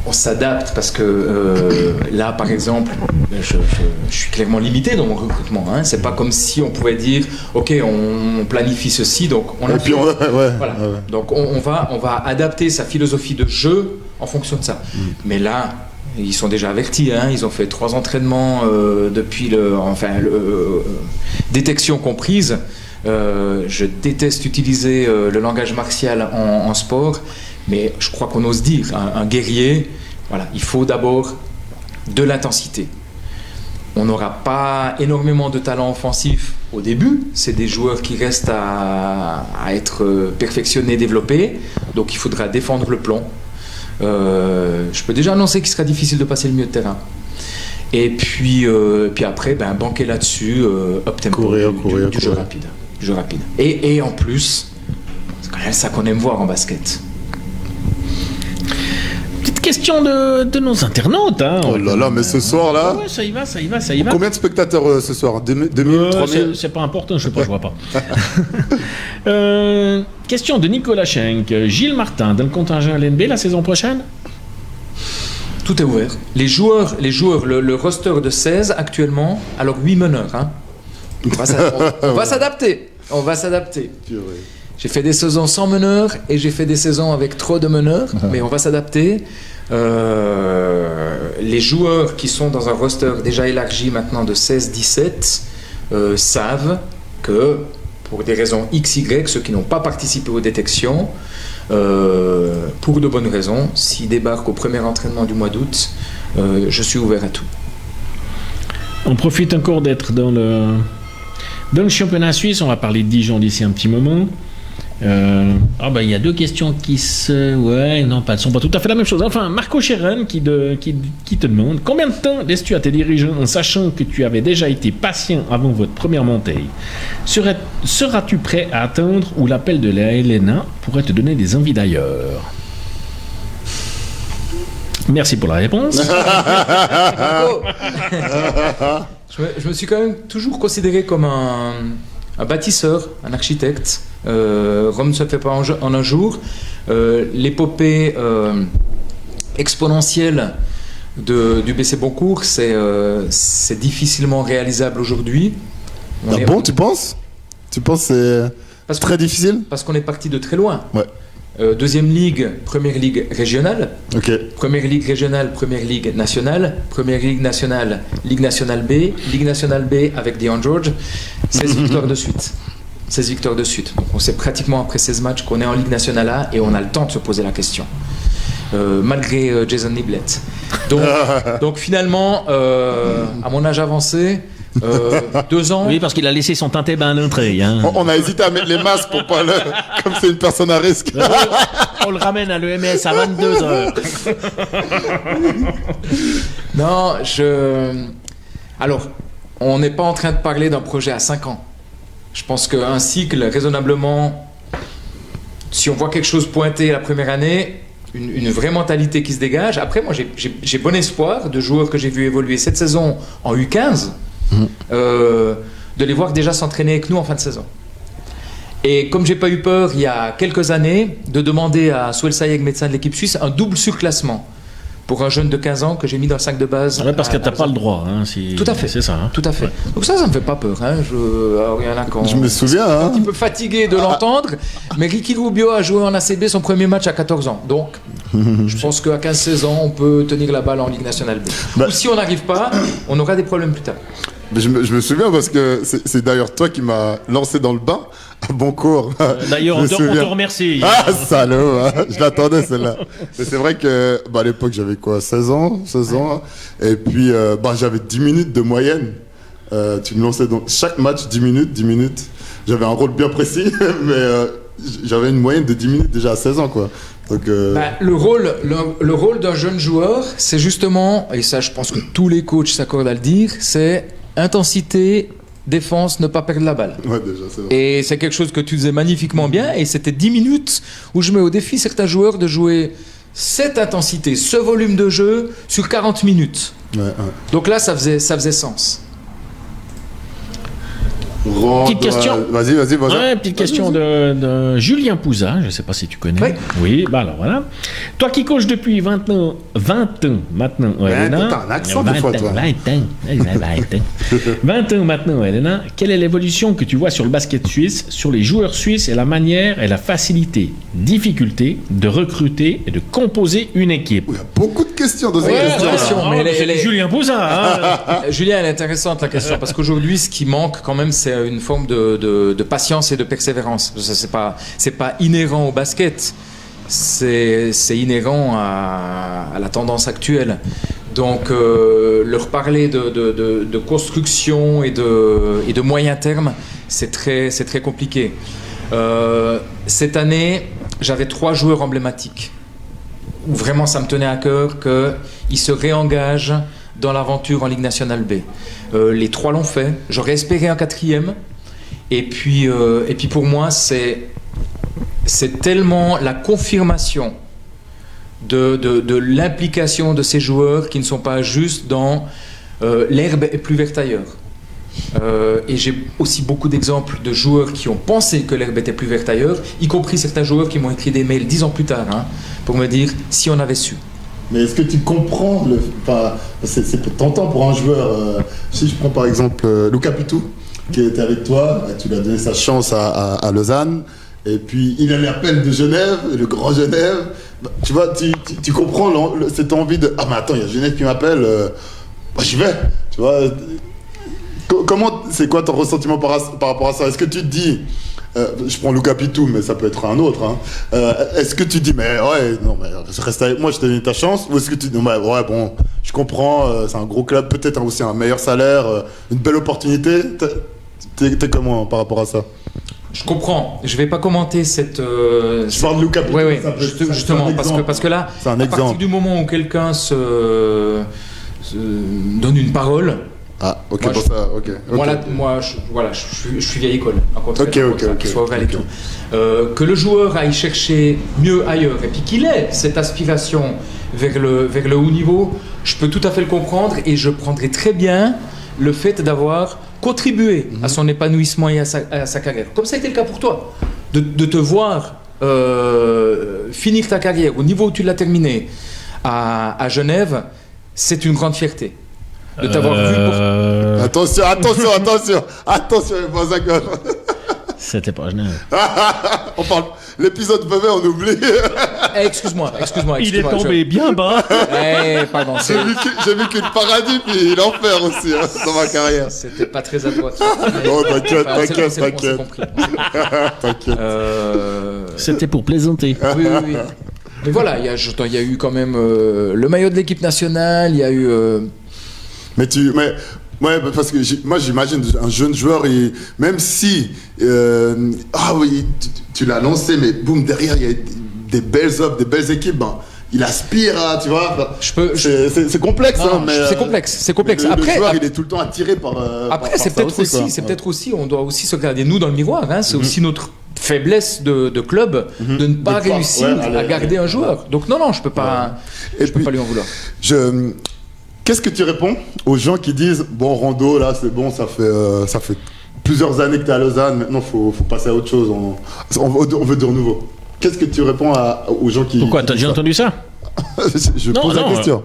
On s'adapte parce que là, par exemple, je suis clairement limité dans mon recrutement. Hein. C'est pas comme si on pouvait dire, ok, on planifie ceci, donc on a. Voilà. Donc on va adapter sa philosophie de jeu en fonction de ça. Mais là, ils sont déjà avertis. Hein. Ils ont fait 3 entraînements depuis détection comprise. Je déteste utiliser le langage martial en sport. Mais je crois qu'on ose dire, un guerrier, voilà, il faut d'abord de l'intensité. On n'aura pas énormément de talent offensif au début. C'est des joueurs qui restent à être perfectionnés, développés. Donc il faudra défendre le plomb. Je peux déjà annoncer qu'il sera difficile de passer le milieu de terrain. Et puis après, banquer là-dessus, up-tempo, du jeu rapide. Et en plus, c'est quand même ça qu'on aime voir en basket. Question de nos internautes. Hein. Oh là là, mais ce soir-là... Ouais, ça y va. Combien de spectateurs ce soir? 2000, 3000? C'est pas important, je sais pas, je vois pas. Question de Nicolas Schenk. Gilles Martin, dans le contingent LNB la saison prochaine? Tout est ouvert. Les joueurs, le roster de 16 actuellement, alors 8 meneurs. Hein. On va s'adapter. J'ai fait des saisons sans meneurs et j'ai fait des saisons avec trop de meneurs, mais on va s'adapter. Les joueurs qui sont dans un roster déjà élargi maintenant de 16-17 savent que, pour des raisons XY, ceux qui n'ont pas participé aux détections, pour de bonnes raisons, s'ils débarquent au premier entraînement du mois d'août, je suis ouvert à tout. On profite encore d'être dans le championnat suisse. On va parler de Dijon d'ici un petit moment. Il y a deux questions qui elles ne sont pas tout à fait la même chose. Enfin, Marco Cheren qui te demande combien de temps laisses-tu à tes dirigeants en sachant que tu avais déjà été patient avant votre première montée. Seras-tu prêt à attendre ou l'appel de la LNA pourrait te donner des envies d'ailleurs? Merci pour la réponse. Je me suis quand même toujours considéré comme un bâtisseur, un architecte. Rome ne se fait pas en un jour. L'épopée exponentielle du BC Boncourt, c'est difficilement réalisable aujourd'hui. Tu penses? Tu penses que c'est très difficile? Parce qu'on est parti de très loin. Ouais. Deuxième ligue, première ligue régionale. Okay. Première ligue régionale, première ligue nationale. Première ligue nationale, Ligue nationale B. Ligue nationale B avec Dion George. 16 victoires de suite. 16 victoires de suite. Donc on sait pratiquement après 16 matchs qu'on est en Ligue nationale A et on a le temps de se poser la question. Malgré Jason Niblett. Donc finalement, à mon âge avancé, 2 ans. Oui, parce qu'il a laissé son teinté à l'entrée. Hein. On a hésité à mettre les masques pour pas comme c'est une personne à risque. On le ramène à l'EMS à 22h. Non, Alors, on n'est pas en train de parler d'un projet à 5 ans. Je pense qu'un cycle, raisonnablement, si on voit quelque chose pointer la première année, une vraie mentalité qui se dégage. Après, moi, j'ai bon espoir de joueurs que j'ai vu évoluer cette saison en U15, de les voir déjà s'entraîner avec nous en fin de saison. Et comme j'ai pas eu peur, il y a quelques années, de demander à Souel Sayeg, médecin de l'équipe suisse, un double surclassement pour un jeune de 15 ans que j'ai mis dans le 5 de base. Ouais, parce que tu n'as pas le droit. Hein, Tout à fait. C'est ça. Hein. Tout à fait. Donc ça me fait pas peur. Hein. Il y en a quand je me souviens. Un petit peu fatigué de l'entendre. Mais Ricky Rubio a joué en ACB son premier match à 14 ans. Donc, je pense qu'à 15-16 ans, on peut tenir la balle en Ligue nationale B. Ou si on n'arrive pas, on aura des problèmes plus tard. Mais je me souviens parce que c'est d'ailleurs toi qui m'as lancé dans le bain à Boncourt. D'ailleurs, on te remercie. Ah, salaud, hein. Je l'attendais celle-là. Mais c'est vrai que à l'époque, j'avais quoi, 16 ans. Et puis, j'avais 10 minutes de moyenne. Tu me lançais donc chaque match 10 minutes. J'avais un rôle bien précis, mais j'avais une moyenne de 10 minutes déjà à 16 ans, quoi. Donc, le rôle d'un jeune joueur, c'est justement, et ça je pense que tous les coachs s'accordent à le dire, c'est intensité, défense, ne pas perdre la balle. Ouais, déjà, c'est vrai. Et c'est quelque chose que tu faisais magnifiquement bien, et c'était 10 minutes où je mets au défi certains joueurs de jouer cette intensité, ce volume de jeu sur 40 minutes. Ouais. Donc là, ça faisait sens. Petite question. Vas-y. Petite question de Julien Pouza, je ne sais pas si tu connais. Oui, alors voilà. Toi qui coaches depuis 20 ans maintenant, Elena. T'as un accent des fois, toi. 20 ans maintenant, Elena. Quelle est l'évolution que tu vois sur le basket suisse, sur les joueurs suisses et la manière et la difficulté de recruter et de composer une équipe? Il y a beaucoup de questions dans cette question. Mais Julien Pouza. Julien, elle est intéressante la question, parce qu'aujourd'hui, ce qui manque quand même, c'est une forme de patience et de persévérance. Ça, c'est pas inhérent au basket, c'est inhérent à la tendance actuelle. Donc leur parler de construction et de moyen terme, c'est très compliqué. Cette année, j'avais 3 joueurs emblématiques où vraiment ça me tenait à cœur qu'ils se réengagent dans l'aventure en Ligue nationale B. Les 3 l'ont fait. J'aurais espéré un 4e. Et puis pour moi, c'est tellement la confirmation de l'implication de ces joueurs qui ne sont pas juste dans l'herbe est plus verte ailleurs. Et j'ai aussi beaucoup d'exemples de joueurs qui ont pensé que l'herbe était plus verte ailleurs, y compris certains joueurs qui m'ont écrit des mails 10 ans plus tard, pour me dire si on avait su. Mais est-ce que tu comprends c'est tentant pour un joueur. Si je prends par exemple Luca Pitou, qui était avec toi, tu lui as donné sa chance à Lausanne, et puis il a l'appel de Genève, le grand Genève. Tu vois, tu comprends cette envie de mais attends, il y a Genève qui m'appelle, j'y vais. Tu vois, c'est quoi ton ressentiment par rapport à ça? Est-ce que tu te dis, je prends Luca Pitou, mais ça peut être un autre, est-ce que tu dis, mais reste avec moi, je t'ai donné ta chance, ou est-ce que tu dis, je comprends, c'est un gros club, peut-être aussi un meilleur salaire, une belle opportunité, t'es comment par rapport à ça? Je comprends. Je vais pas commenter cette. Je parle de Luca. Oui, justement, parce que là, à partir du moment où quelqu'un se donne une parole. Ah, ok, moi, pour ça, ok. Je suis vieille école. Ok. Soit vrai et tout. Que le joueur aille chercher mieux ailleurs et puis qu'il ait cette aspiration vers le haut niveau, je peux tout à fait le comprendre et je prendrai très bien le fait d'avoir contribué à son épanouissement et à sa carrière. Comme ça a été le cas pour toi. De te voir finir ta carrière au niveau où tu l'as terminé à Genève, c'est une grande fierté. De t'avoir vu pour... Attention, les voisins. C'était pas Genève. On parle... L'épisode bébé, on oublie. Excuse-moi. Il est tombé bien bas. Pardon. J'ai vécu le paradis puis l'enfer aussi dans ma carrière. C'était pas très adroit. Non, t'inquiète. T'inquiète. C'était pour plaisanter. Oui. Mais voilà, il y a eu quand même le maillot de l'équipe nationale, il y a eu... Ouais, parce que moi j'imagine un jeune joueur, même si tu l'as lancé, mais boum, derrière il y a des belles offres, des belles équipes, il aspire à, tu vois. C'est complexe, mais c'est complexe. Après, le joueur, il est tout le temps attiré par. Après, c'est peut-être aussi, on doit aussi se regarder nous dans le miroir. C'est aussi notre faiblesse de club de ne pas réussir à garder un joueur. Donc non, je peux pas lui en vouloir. Qu'est-ce que tu réponds aux gens qui disent bon, Rando, là c'est bon, ça fait plusieurs années que tu es à Lausanne, maintenant faut passer à autre chose, on veut du renouveau. Qu'est-ce que tu réponds aux gens qui... Pourquoi, t'as déjà entendu ça? Je pose la question.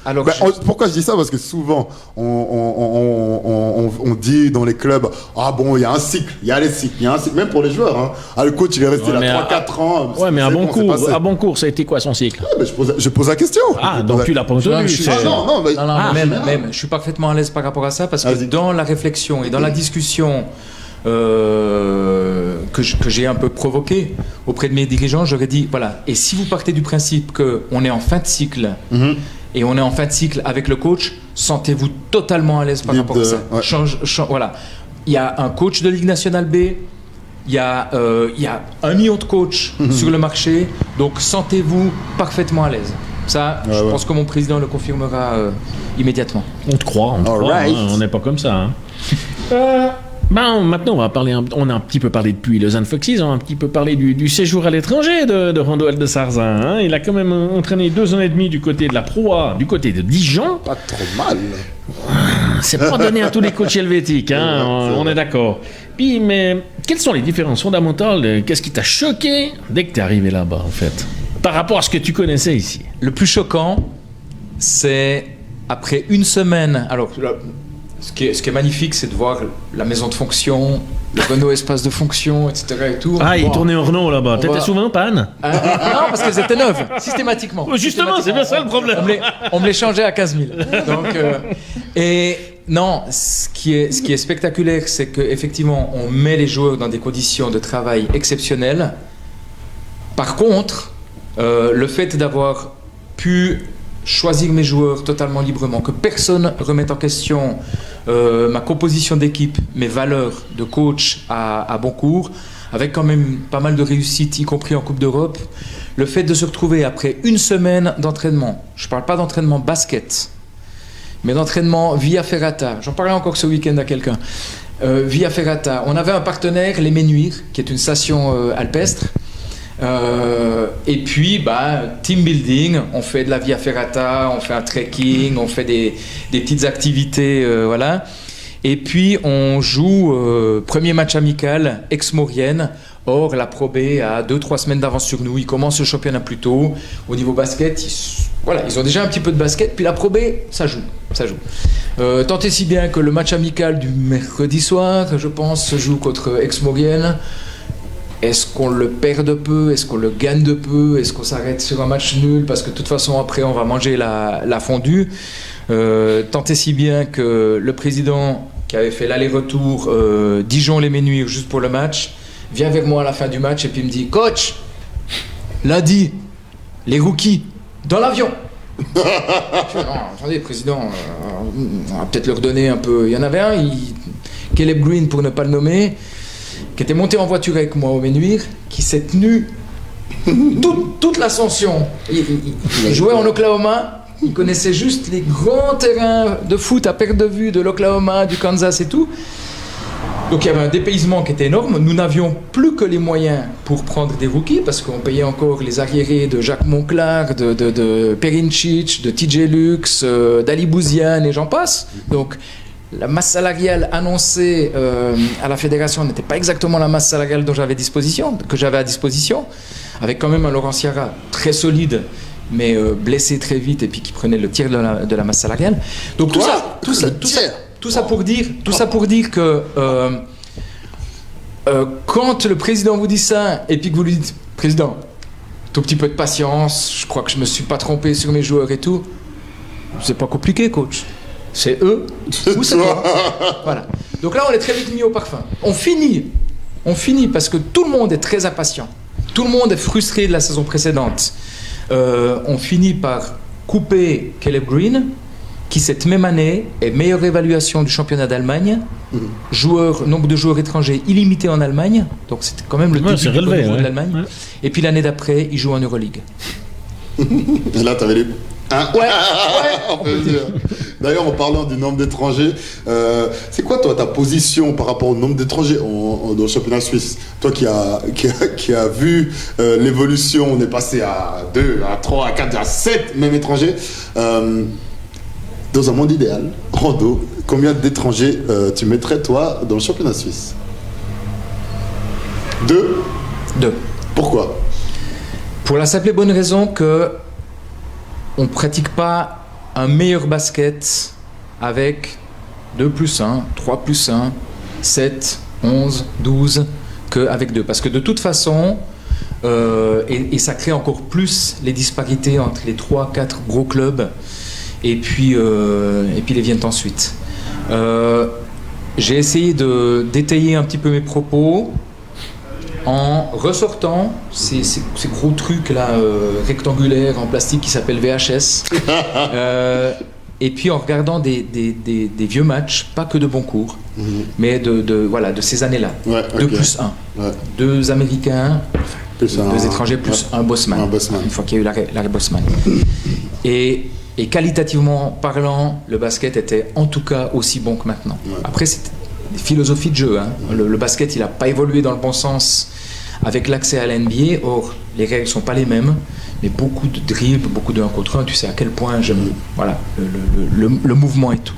Alors, pourquoi je dis ça? Parce que souvent, on dit dans les clubs, il y a un cycle, même pour les joueurs. Le coach, il est resté là 3-4 ans. Ouais, mais à Boncourt, ça a été quoi son cycle? Je pose la question. Donc tu l'as pas entendu. Même, je suis parfaitement à l'aise par rapport à ça, parce que dans la réflexion et dans la discussion que j'ai un peu provoqué auprès de mes dirigeants, j'aurais dit voilà, et si vous partez du principe qu'on est en fin de cycle et on est en fin de cycle avec le coach, sentez-vous totalement à l'aise par rapport à ça. Voilà, il y a un coach de Ligue nationale B, il y a 1 million de coachs sur le marché, donc sentez-vous parfaitement à l'aise. Ça, je pense que mon président le confirmera immédiatement. On te croit, on n'est pas comme ça. Maintenant, on a un petit peu parlé depuis Lausanne Foxes, on a un petit peu parlé du séjour à l'étranger de Rando Eldesarzin. Il a quand même entraîné 2 ans et demi du côté de la Pro A, du côté de Dijon. Pas trop mal. C'est pas donné à tous les coachs helvétiques, on est d'accord. Puis, mais quelles sont les différences fondamentales? Qu'est-ce qui t'a choqué dès que t'es arrivé là-bas, en fait, par rapport à ce que tu connaissais ici? Le plus choquant, c'est après une semaine... Alors, ce qui est magnifique, c'est de voir la maison de fonction, le Renault espace de fonction, etc. Et tout. Il tournait en Renault là-bas. T'étais souvent en panne? Non, parce qu'elles étaient neuves, systématiquement. Justement, c'est bien ça le problème. On me les changeait à 15 000. Donc, et non, ce qui est spectaculaire, c'est qu'effectivement, on met les joueurs dans des conditions de travail exceptionnelles. Par contre, le fait d'avoir pu choisir mes joueurs totalement librement, que personne ne remette en question ma composition d'équipe, mes valeurs de coach à Boncourt, avec quand même pas mal de réussites, y compris en Coupe d'Europe. Le fait de se retrouver après une semaine d'entraînement, je ne parle pas d'entraînement basket, mais d'entraînement via ferrata. J'en parlais encore ce week-end à quelqu'un. Via ferrata, on avait un partenaire, les Ménuires, qui est une station alpestre. Et puis team building, on fait de la via ferrata, on fait un trekking, on fait des petites activités, voilà. Et puis on joue premier match amical ex-Maurienne. Or la Pro B a 2-3 semaines d'avance sur nous, ils commencent le championnat plus tôt. Au niveau basket, ils ont déjà un petit peu de basket, puis la Pro B, ça joue. Tant et si bien que le match amical du mercredi soir, je pense, se joue contre ex-Maurienne. Est-ce qu'on le perd de peu? Est-ce qu'on le gagne de peu? Est-ce qu'on s'arrête sur un match nul? Parce que de toute façon, après, on va manger la fondue. Tant et si bien que le président, qui avait fait l'aller-retour Dijon-les Ménuires juste pour le match, vient vers moi à la fin du match et puis me dit « Coach, lundi, les rookies, dans l'avion !» Je dis, non, attendez, président, on va peut-être leur donner un peu... Il y en avait un, Caleb Green pour ne pas le nommer. qui était monté en voiture avec moi au Menuire, qui s'est tenu toute l'ascension. Il jouait en Oklahoma, il connaissait juste les grands terrains de foot à perte de vue de l'Oklahoma, du Kansas et tout. Donc il y avait un dépaysement qui était énorme. Nous n'avions plus que les moyens pour prendre des rookies parce qu'on payait encore les arriérés de Jacques Monclar, de Perinčić, de TJ Lux, d'Ali Bouziane et j'en passe. Donc la masse salariale annoncée à la fédération n'était pas exactement la masse salariale que j'avais à disposition, avec quand même un Laurent Ciara très solide, mais blessé très vite et puis qui prenait le tiers de la masse salariale. Donc tout ça pour dire que quand le président vous dit ça et puis que vous lui dites président, tout petit peu de patience, je crois que je me suis pas trompé sur mes joueurs et tout, c'est pas compliqué coach, c'est eux ou c'est toi. Voilà. Donc là on est très vite mis au parfum. On finit parce que tout le monde est très impatient, tout le monde est frustré de la saison précédente. On finit par couper Caleb Green, qui cette même année est meilleure évaluation du championnat d'Allemagne, nombre de joueurs étrangers illimité en Allemagne, donc c'était quand même le début du niveau de l'Allemagne. Ouais. Et puis l'année d'après, il joue en Euroleague. Et là, t'avais les... on peut dire. D'ailleurs, en parlant du nombre d'étrangers, c'est quoi toi ta position par rapport au nombre d'étrangers dans le championnat suisse? Toi qui a vu l'évolution, on est passé à 2, à 3, à 4, à 7 même étrangers. Dans un monde idéal, Rando, combien d'étrangers tu mettrais toi dans le championnat suisse? 2. Pourquoi? Pour la simple et bonne raison que on ne pratique pas un meilleur basket avec 2+1, 3+1, 7, 11, 12 qu'avec 2. Parce que de toute façon, et ça crée encore plus les disparités entre les 3-4 gros clubs et puis les viennent ensuite. J'ai essayé d'étayer un petit peu mes propos en ressortant ces gros trucs là rectangulaires en plastique qui s'appellent VHS et puis en regardant des vieux matchs, pas que de bons cours, mais de ces années-là. 2+1, 2 Américains, plus 2 étrangers plus un Bosman, une fois qu'il y a eu l'arrêt Bosman. Et qualitativement parlant, le basket était en tout cas aussi bon que maintenant. Après, c'était des philosophies de jeu. Hein. Le basket, il n'a pas évolué dans le bon sens avec l'accès à la NBA. Or, les règles ne sont pas les mêmes, mais beaucoup de dribbles, beaucoup de 1 contre 1. Tu sais à quel point j'aime le mouvement et tout.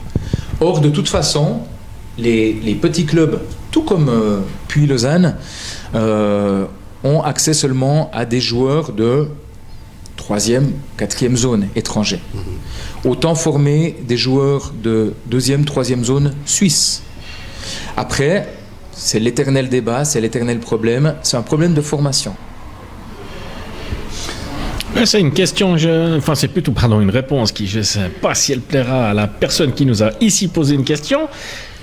Or, de toute façon, les petits clubs, tout comme Puy-Lausanne, ont accès seulement à des joueurs de 3e, 4e zone étrangers. Autant former des joueurs de 2e, 3e zone suisse. Après, c'est l'éternel débat, c'est l'éternel problème, c'est un problème de formation. C'est une question, c'est plutôt une réponse qui, je ne sais pas si elle plaira à la personne qui nous a ici posé une question,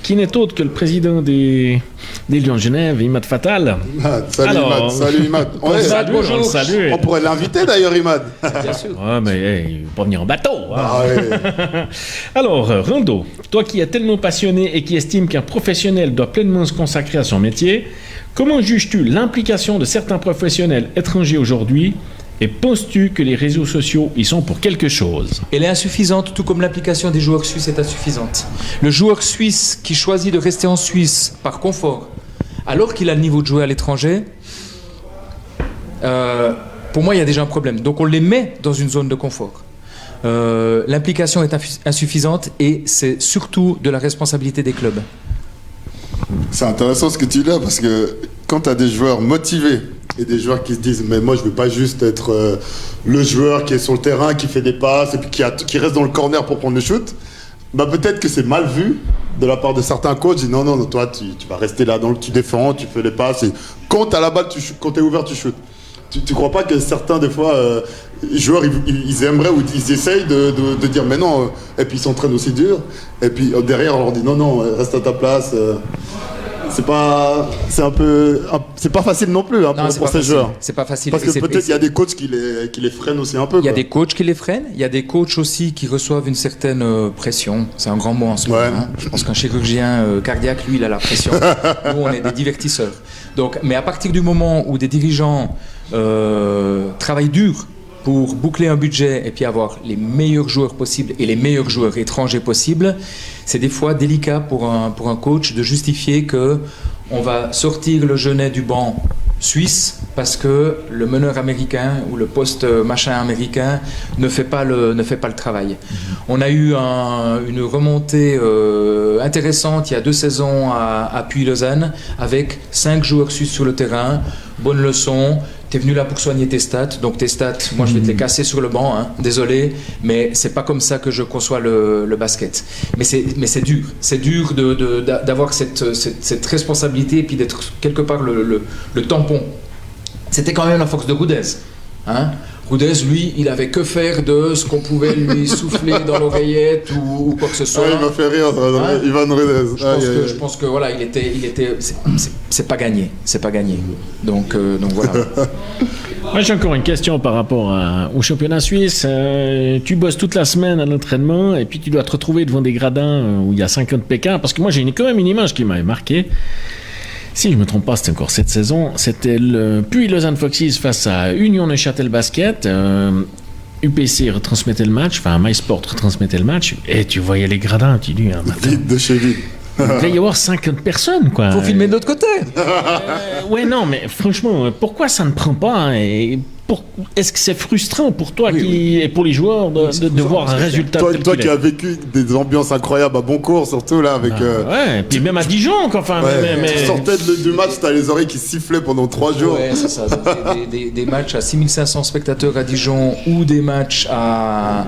qui n'est autre que le président des Lions de Genève, Imad Fatal. Salut Imad. Salut. On pourrait l'inviter d'ailleurs, Imad. Bien sûr. Ouais, mais il ne peut pas venir en bateau. Alors, Rando, toi qui es tellement passionné et qui estime qu'un professionnel doit pleinement se consacrer à son métier, comment juges-tu l'implication de certains professionnels étrangers aujourd'hui? Et penses-tu que les réseaux sociaux y sont pour quelque chose? Elle est insuffisante, tout comme l'application des joueurs suisses est insuffisante. Le joueur suisse qui choisit de rester en Suisse par confort, alors qu'il a le niveau de jouer à l'étranger, pour moi, il y a déjà un problème. Donc on les met dans une zone de confort. L'implication est insuffisante et c'est surtout de la responsabilité des clubs. C'est intéressant ce que tu dis là, parce que quand tu as des joueurs motivés et des joueurs qui se disent mais moi je veux pas juste être le joueur qui est sur le terrain, qui fait des passes et puis qui reste dans le corner pour prendre le shoot, bah peut-être que c'est mal vu de la part de certains coachs. Ils disent non, toi tu vas rester là, tu défends, tu fais les passes et quand t'as la balle, quand t'es ouvert, tu shootes. Tu crois pas que certains des fois joueurs ils aimeraient ou ils essayent de dire mais non, et puis ils s'entraînent aussi dur et puis derrière on leur dit non reste à ta place. c'est pas facile non plus pour ces joueurs. C'est pas facile. Parce que peut-être il y a des coachs qui les freinent aussi un peu. Il y a des coachs qui les freinent. Il y a des coachs aussi qui reçoivent une certaine pression. C'est un grand mot en ce moment. Hein. Je pense qu'un chirurgien cardiaque, lui, il a la pression. Nous, on est des divertisseurs. Donc, mais à partir du moment où des dirigeants travaillent dur pour boucler un budget et puis avoir les meilleurs joueurs possibles et les meilleurs joueurs étrangers possibles, c'est des fois délicat pour un coach de justifier que on va sortir le Genet du banc suisse parce que le meneur américain ou le poste machin américain ne fait pas le travail. On a eu une remontée intéressante il y a 2 saisons à Puy-Lausanne avec 5 joueurs suisses sur le terrain. Bonne leçon. T'es venu là pour soigner tes stats, donc tes stats, moi je vais te les casser sur le banc, hein. Désolé, mais c'est pas comme ça que je conçois le basket. Mais c'est dur d'avoir cette responsabilité et puis d'être quelque part le tampon. C'était quand même la force de Goudez, hein. Goudez, lui, il avait que faire de ce qu'on pouvait lui souffler dans l'oreillette ou quoi que ce soit. Il m'a fait rire, Ivan Goudez. Je pense que voilà, il était, c'est pas gagné, Donc voilà. Moi, j'ai encore une question par rapport au championnat suisse. Tu bosses toute la semaine à l'entraînement et puis tu dois te retrouver devant des gradins où il y a 50 PK. Parce que moi, j'ai quand même une image qui m'avait marqué. Si je ne me trompe pas, c'était encore cette saison. C'était le Puy-Lausanne Foxes face à Union Neuchâtel Basket. UPC retransmettait le match, enfin MySport retransmettait le match. Et tu voyais les gradins, tu dis... Vide de chez vide. Il devait y avoir 50 personnes, quoi. Faut filmer de l'autre côté. Ouais, non, mais franchement, pourquoi ça ne prend pas est-ce que c'est frustrant pour toi et pour les joueurs de voir un résultat toi qui as vécu des ambiances incroyables à Boncourt, surtout là avec. Ouais, et puis même à Dijon, enfin. Mais... Tu sortais du match, t'as les oreilles qui sifflaient pendant 3 jours. Ouais, c'est ça. Des matchs à 6500 spectateurs à Dijon ou des matchs à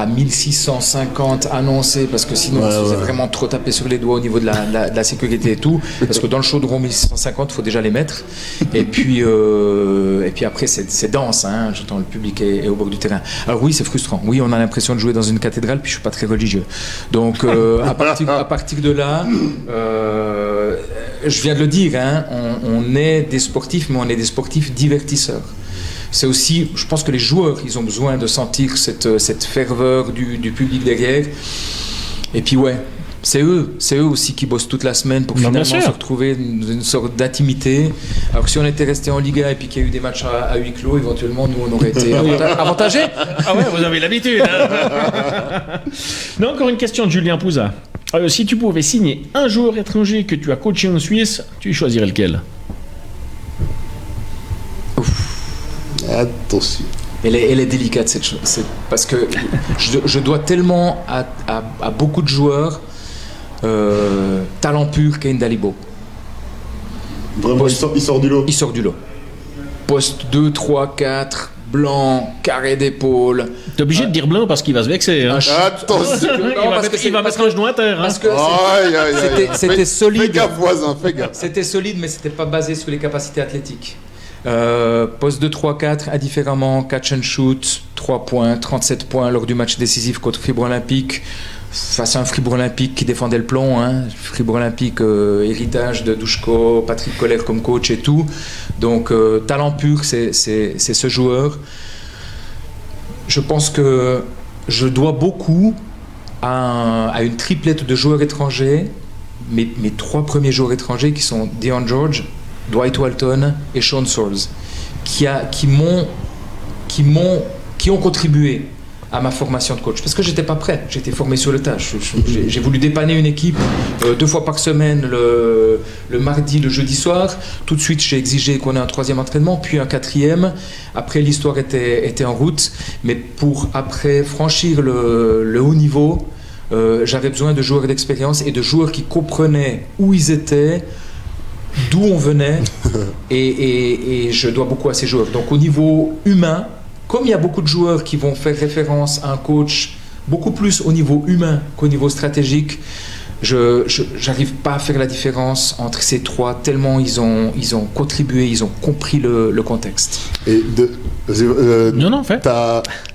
1650 annoncés parce que sinon on se faisait vraiment trop taper sur les doigts au niveau de la sécurité et tout, parce que dans le chaudron 1650 il faut déjà les mettre et puis après c'est dense, hein. J'entends le public est au bord du terrain. Alors oui, c'est frustrant, oui, on a l'impression de jouer dans une cathédrale, puis je suis pas très religieux, donc à partir de là je viens de le dire, hein, on est des sportifs, mais on est des sportifs divertisseurs. C'est aussi, je pense que les joueurs, ils ont besoin de sentir cette ferveur du public derrière. Et puis ouais, c'est eux aussi qui bossent toute la semaine pour finalement se retrouver dans une sorte d'intimité. Alors que si on était resté en Liga et puis qu'il y a eu des matchs à huis clos, éventuellement nous on aurait été avantagés. Ah ouais, vous avez l'habitude. Hein. Non, encore une question de Julien Pouza. Si tu pouvais signer un joueur étranger que tu as coaché en Suisse, tu choisirais lequel? Attention. Elle est délicate cette chose, parce que je dois tellement à beaucoup de joueurs talent pur Kane Dalibo. Vraiment, il sort du lot. Il sort du lot. Poste 2, 3, 4, blanc, carré d'épaule. T'es obligé de dire blanc parce qu'il va se vexer. Hein. Attention. Il va mettre un genou à terre. Hein. Parce que c'était solide. Fais gaffe, voisin, fais gaffe. C'était solide, mais c'était pas basé sur les capacités athlétiques. Poste de 3-4, indifféremment, catch and shoot, 3 points, 37 points lors du match décisif contre Fribourg Olympique, face à un Fribourg Olympique qui défendait le plomb, hein. Fribourg Olympique, héritage de Douchko, Patrick Koller comme coach et tout, donc talent pur, c'est ce joueur. Je pense que je dois beaucoup à une triplette de joueurs étrangers, mes 3 premiers joueurs étrangers qui sont Dion George, Dwight Walton et Sean Sourles, qui ont contribué à ma formation de coach, parce que j'étais pas prêt, j'étais formé sur le tas. J'ai voulu dépanner une équipe 2 fois par semaine, le mardi, le jeudi soir. Tout de suite j'ai exigé qu'on ait un 3e entraînement, puis un 4e. Après l'histoire était en route, mais pour après franchir le haut niveau, j'avais besoin de joueurs d'expérience et de joueurs qui comprenaient où ils étaient, d'où on venait, et je dois beaucoup à ces joueurs. Donc au niveau humain, comme il y a beaucoup de joueurs qui vont faire référence à un coach beaucoup plus au niveau humain qu'au niveau stratégique, je n'arrive pas à faire la différence entre ces 3, tellement ils ont contribué, ils ont compris le contexte. Et non, en fait.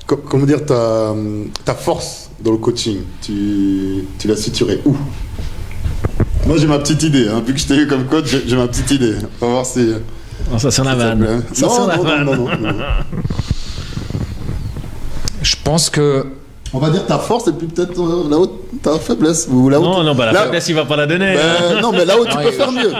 Comment dire, ta force dans le coaching, tu l'as située où? Moi j'ai ma petite idée, hein. Vu que je t'ai eu comme coach, j'ai ma petite idée. On va voir si... Non, ça sent la vanne. Ça sent la vanne. Non. Je pense que... On va dire ta force et puis peut-être là-haut ta faiblesse. Ou là où non, bah la faiblesse il va pas la donner. Non, mais là où tu peux faire mieux.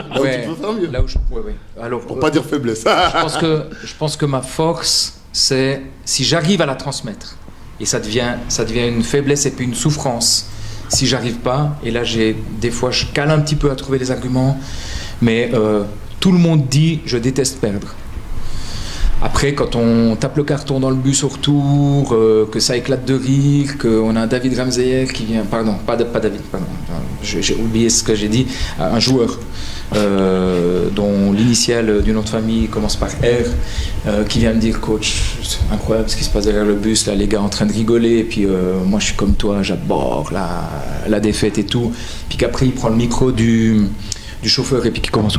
Alors, pour pas dire faiblesse. je pense que ma force, c'est si j'arrive à la transmettre. Et ça devient une faiblesse et puis une souffrance. Si j'arrive pas, et là des fois je cale un petit peu à trouver les arguments, mais tout le monde dit je déteste perdre. Après, quand on tape le carton dans le bus au retour, que ça éclate de rire, qu'on a un David Ramseyer qui vient... Pardon, pas David, pardon. J'ai oublié ce que j'ai dit. Un joueur dont l'initiale du nom de famille commence par R, qui vient me dire « Coach, c'est incroyable ce qui se passe derrière le bus, là, les gars en train de rigoler, et puis moi je suis comme toi, j'aborde la défaite et tout. » Puis qu'après, il prend le micro du chauffeur et puis qui commence...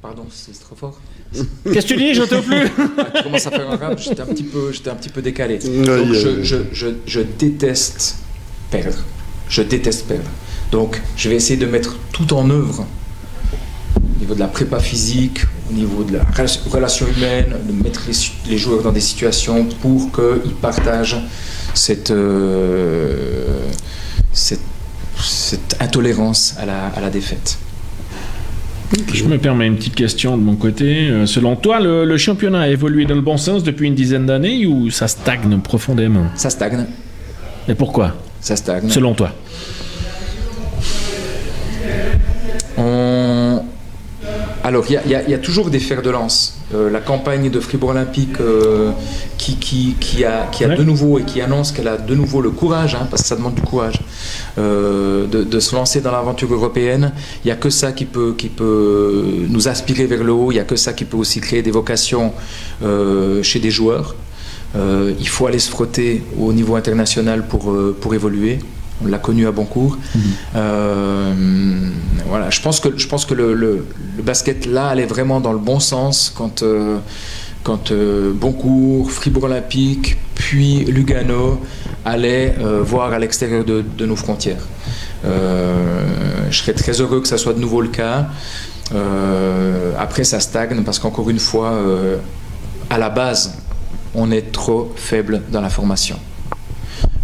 Pardon, c'est trop fort. Qu'est-ce que tu dis? J'entends plus. Tu commences à faire un rap, j'étais un petit peu décalé. Donc je déteste perdre. Je déteste perdre. Donc je vais essayer de mettre tout en œuvre au niveau de la prépa physique, au niveau de la relation humaine, de mettre les joueurs dans des situations pour qu'ils partagent cette intolérance à la défaite. Je me permets une petite question de mon côté. Selon toi, le championnat a évolué dans le bon sens depuis une dizaine d'années ou ça stagne profondément? Ça stagne. Et pourquoi? Ça stagne. Selon toi? Alors, il y a toujours des fers de lance. La campagne de Fribourg Olympique qui a de nouveau et qui annonce qu'elle a de nouveau le courage, parce que ça demande du courage, de se lancer dans l'aventure européenne. Il n'y a que ça qui peut nous aspirer vers le haut. Il n'y a que ça qui peut aussi créer des vocations chez des joueurs. Il faut aller se frotter au niveau international pour évoluer. On l'a connu à Boncourt. Voilà, je pense que le basket là allait vraiment dans le bon sens quand Boncourt, Fribourg Olympique, puis Lugano allaient voir à l'extérieur de nos frontières. Je serais très heureux que ça soit de nouveau le cas. Après, ça stagne parce qu'encore une fois, à la base, on est trop faible dans la formation.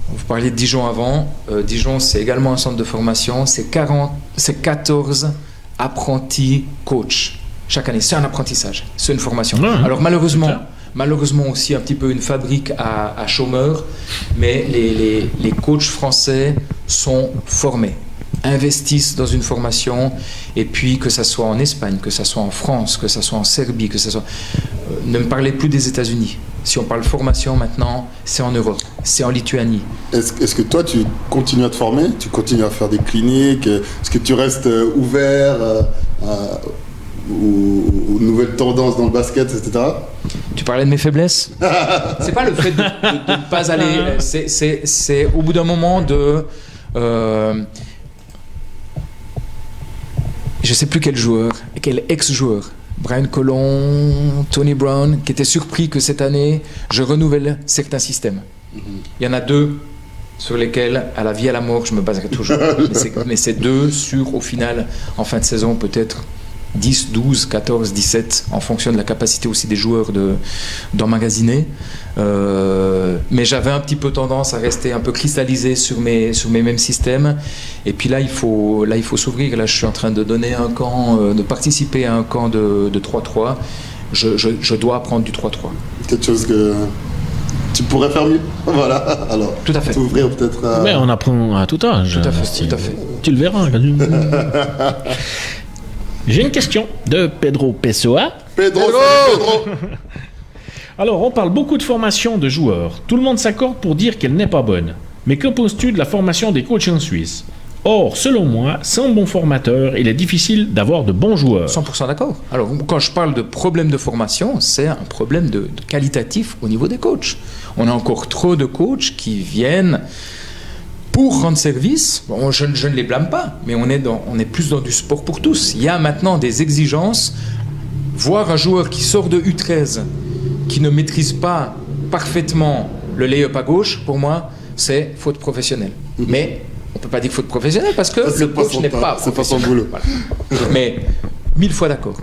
Vous parliez de Dijon avant. Dijon, c'est également un centre de formation. C'est 14 apprentis coachs chaque année. C'est un apprentissage, c'est une formation. Alors malheureusement aussi un petit peu une fabrique à chômeurs, mais les coachs français sont formés, investissent dans une formation, et puis que ça soit en Espagne, que ça soit en France, que ça soit en Serbie, que ça soit... ne me parlez plus des États-Unis. Si on parle formation maintenant, c'est en Europe, c'est en Lituanie. Est-ce que toi, tu continues à te former? Tu continues à faire des cliniques? Est-ce que tu restes ouvert aux nouvelles tendances dans le basket, etc.? Tu parlais de mes faiblesses. C'est pas le fait de ne pas aller... C'est au bout d'un moment de... je sais plus quel joueur, quel ex-joueur, Brian Colon, Tony Brown, qui était surpris que cette année, je renouvelle certains systèmes. Il y en a deux sur lesquels, à la vie, à la mort, je me baserai toujours. Mais c'est deux sur, au final, en fin de saison, peut-être 10, 12, 14, 17, en fonction de la capacité aussi des joueurs d'emmagasiner. Mais j'avais un petit peu tendance à rester un peu cristallisé sur mes mêmes systèmes. Et puis là, il faut s'ouvrir. Là, je suis en train de donner un camp, de participer à un camp de 3-3. Je dois apprendre du 3-3. Quelque chose que tu pourrais faire mieux. Voilà. Alors, tout à fait. T'ouvrir peut-être à... Mais on apprend à tout âge. Tout à fait. Tout à fait. Tu le verras. J'ai une question de Pedro Pessoa. Pedro. Alors, on parle beaucoup de formation de joueurs. Tout le monde s'accorde pour dire qu'elle n'est pas bonne. Mais que penses-tu de la formation des coachs en Suisse? Or, selon moi, sans bon formateur, il est difficile d'avoir de bons joueurs. 100% d'accord. Alors, quand je parle de problème de formation, c'est un problème de qualitatif au niveau des coachs. On a encore trop de coachs qui viennent pour rendre service. Bon, je ne les blâme pas, mais on est plus dans du sport pour tous. Il y a maintenant des exigences. Voir un joueur qui sort de U13, qui ne maîtrise pas parfaitement le lay-up à gauche, pour moi, c'est faute professionnelle. Mais On peut pas dire faute professionnelle parce que le coach n'est pas c'est pas son boulot. Voilà. Mais 1000 fois d'accord.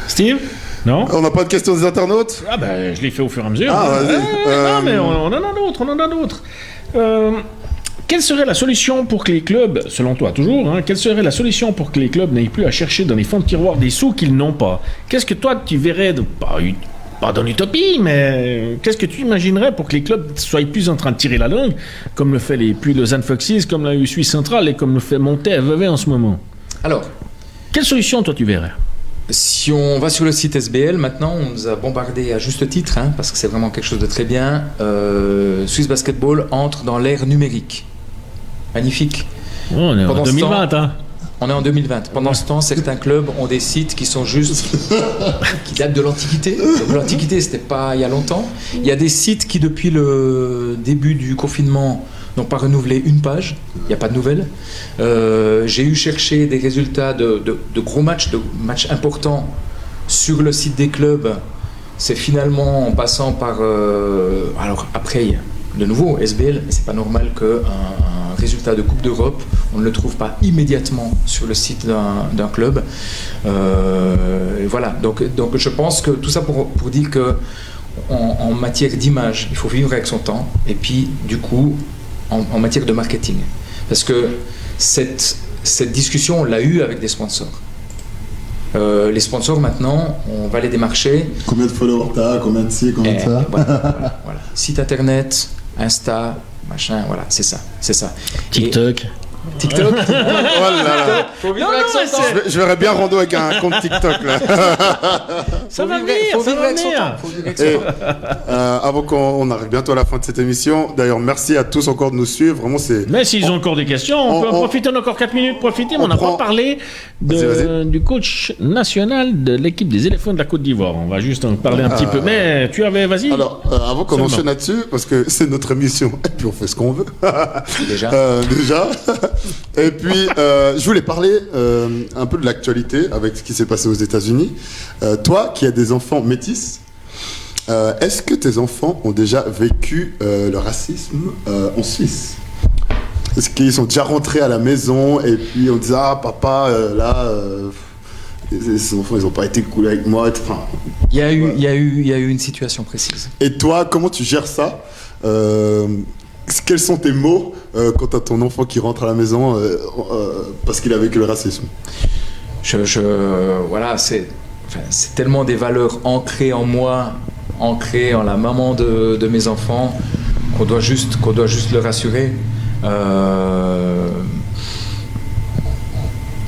Steve? Non? On n'a pas de questions des internautes? Ah ben, je l'ai fait au fur et à mesure. Ah, vas-y. Non, mais on en a d'autres. Quelle serait la solution pour que les clubs, selon toi toujours, quelle serait la solution pour que les clubs n'aient plus à chercher dans les fonds de tiroir des sous qu'ils n'ont pas? Qu'est-ce que toi tu verrais, pas dans l'utopie, mais qu'est-ce que tu imaginerais pour que les clubs soient plus en train de tirer la langue, comme le fait les Lausanne Foxes, comme l'a eu Suisse Centrale et comme le fait Montet à Vevey en ce moment? Alors, quelle solution toi tu verrais? Si on va sur le site SBL, maintenant, on nous a bombardé à juste titre, parce que c'est vraiment quelque chose de très bien. Swiss Basketball entre dans l'ère numérique. Magnifique. Oh, on est en 2020, On est en 2020. Pendant ce temps, certains clubs ont des sites qui sont juste... qui datent de l'Antiquité. Donc l'Antiquité, c'était pas il y a longtemps. Il y a des sites qui, depuis le début du confinement, n'ont pas renouvelé une page. Il n'y a pas de nouvelles. J'ai eu cherché des résultats de gros matchs, de matchs importants sur le site des clubs. C'est finalement en passant par... alors après, de nouveau, SBL, c'est pas normal qu'un résultat de Coupe d'Europe, on ne le trouve pas immédiatement sur le site d'un club. Et voilà, donc je pense que tout ça pour dire que en matière d'image, il faut vivre avec son temps, et puis du coup, en matière de marketing. Parce que cette discussion, on l'a eue avec des sponsors. Les sponsors, maintenant, on va les démarcher. Combien de followers t'as, combien de ci, combien de ça. Voilà. Site internet, Insta, machin, voilà, c'est ça. TikTok. TikTok. Oh là là. Faut vivre avec son temps. Je verrais bien Rando avec un compte TikTok là. Ça va venir. Avant qu'on arrive bientôt à la fin de cette émission, d'ailleurs merci à tous encore de nous suivre. Vraiment c'est. Mais s'ils ont encore des questions, on peut en profiter, encore 4 minutes, on n'a pas parlé du coach national de l'équipe des éléphants de la Côte d'Ivoire. On va juste en parler un petit peu. Mais tu avais, vas-y. Alors avant qu'on enchaîne là-dessus, parce que c'est notre émission et puis on fait ce qu'on veut. Déjà. Et puis, je voulais parler un peu de l'actualité avec ce qui s'est passé aux États-Unis. Toi, qui as des enfants métis, est-ce que tes enfants ont déjà vécu le racisme en Suisse? Est-ce qu'ils sont déjà rentrés à la maison et puis on dit papa, les enfants, ils n'ont pas été cool avec moi. Enfin, il y a eu une situation précise. Et toi, comment tu gères ça? Quels sont tes mots quand tu as ton enfant qui rentre à la maison parce qu'il a vécu le racisme? Voilà, c'est tellement des valeurs ancrées en moi, ancrées en la maman de mes enfants, qu'on doit juste le rassurer.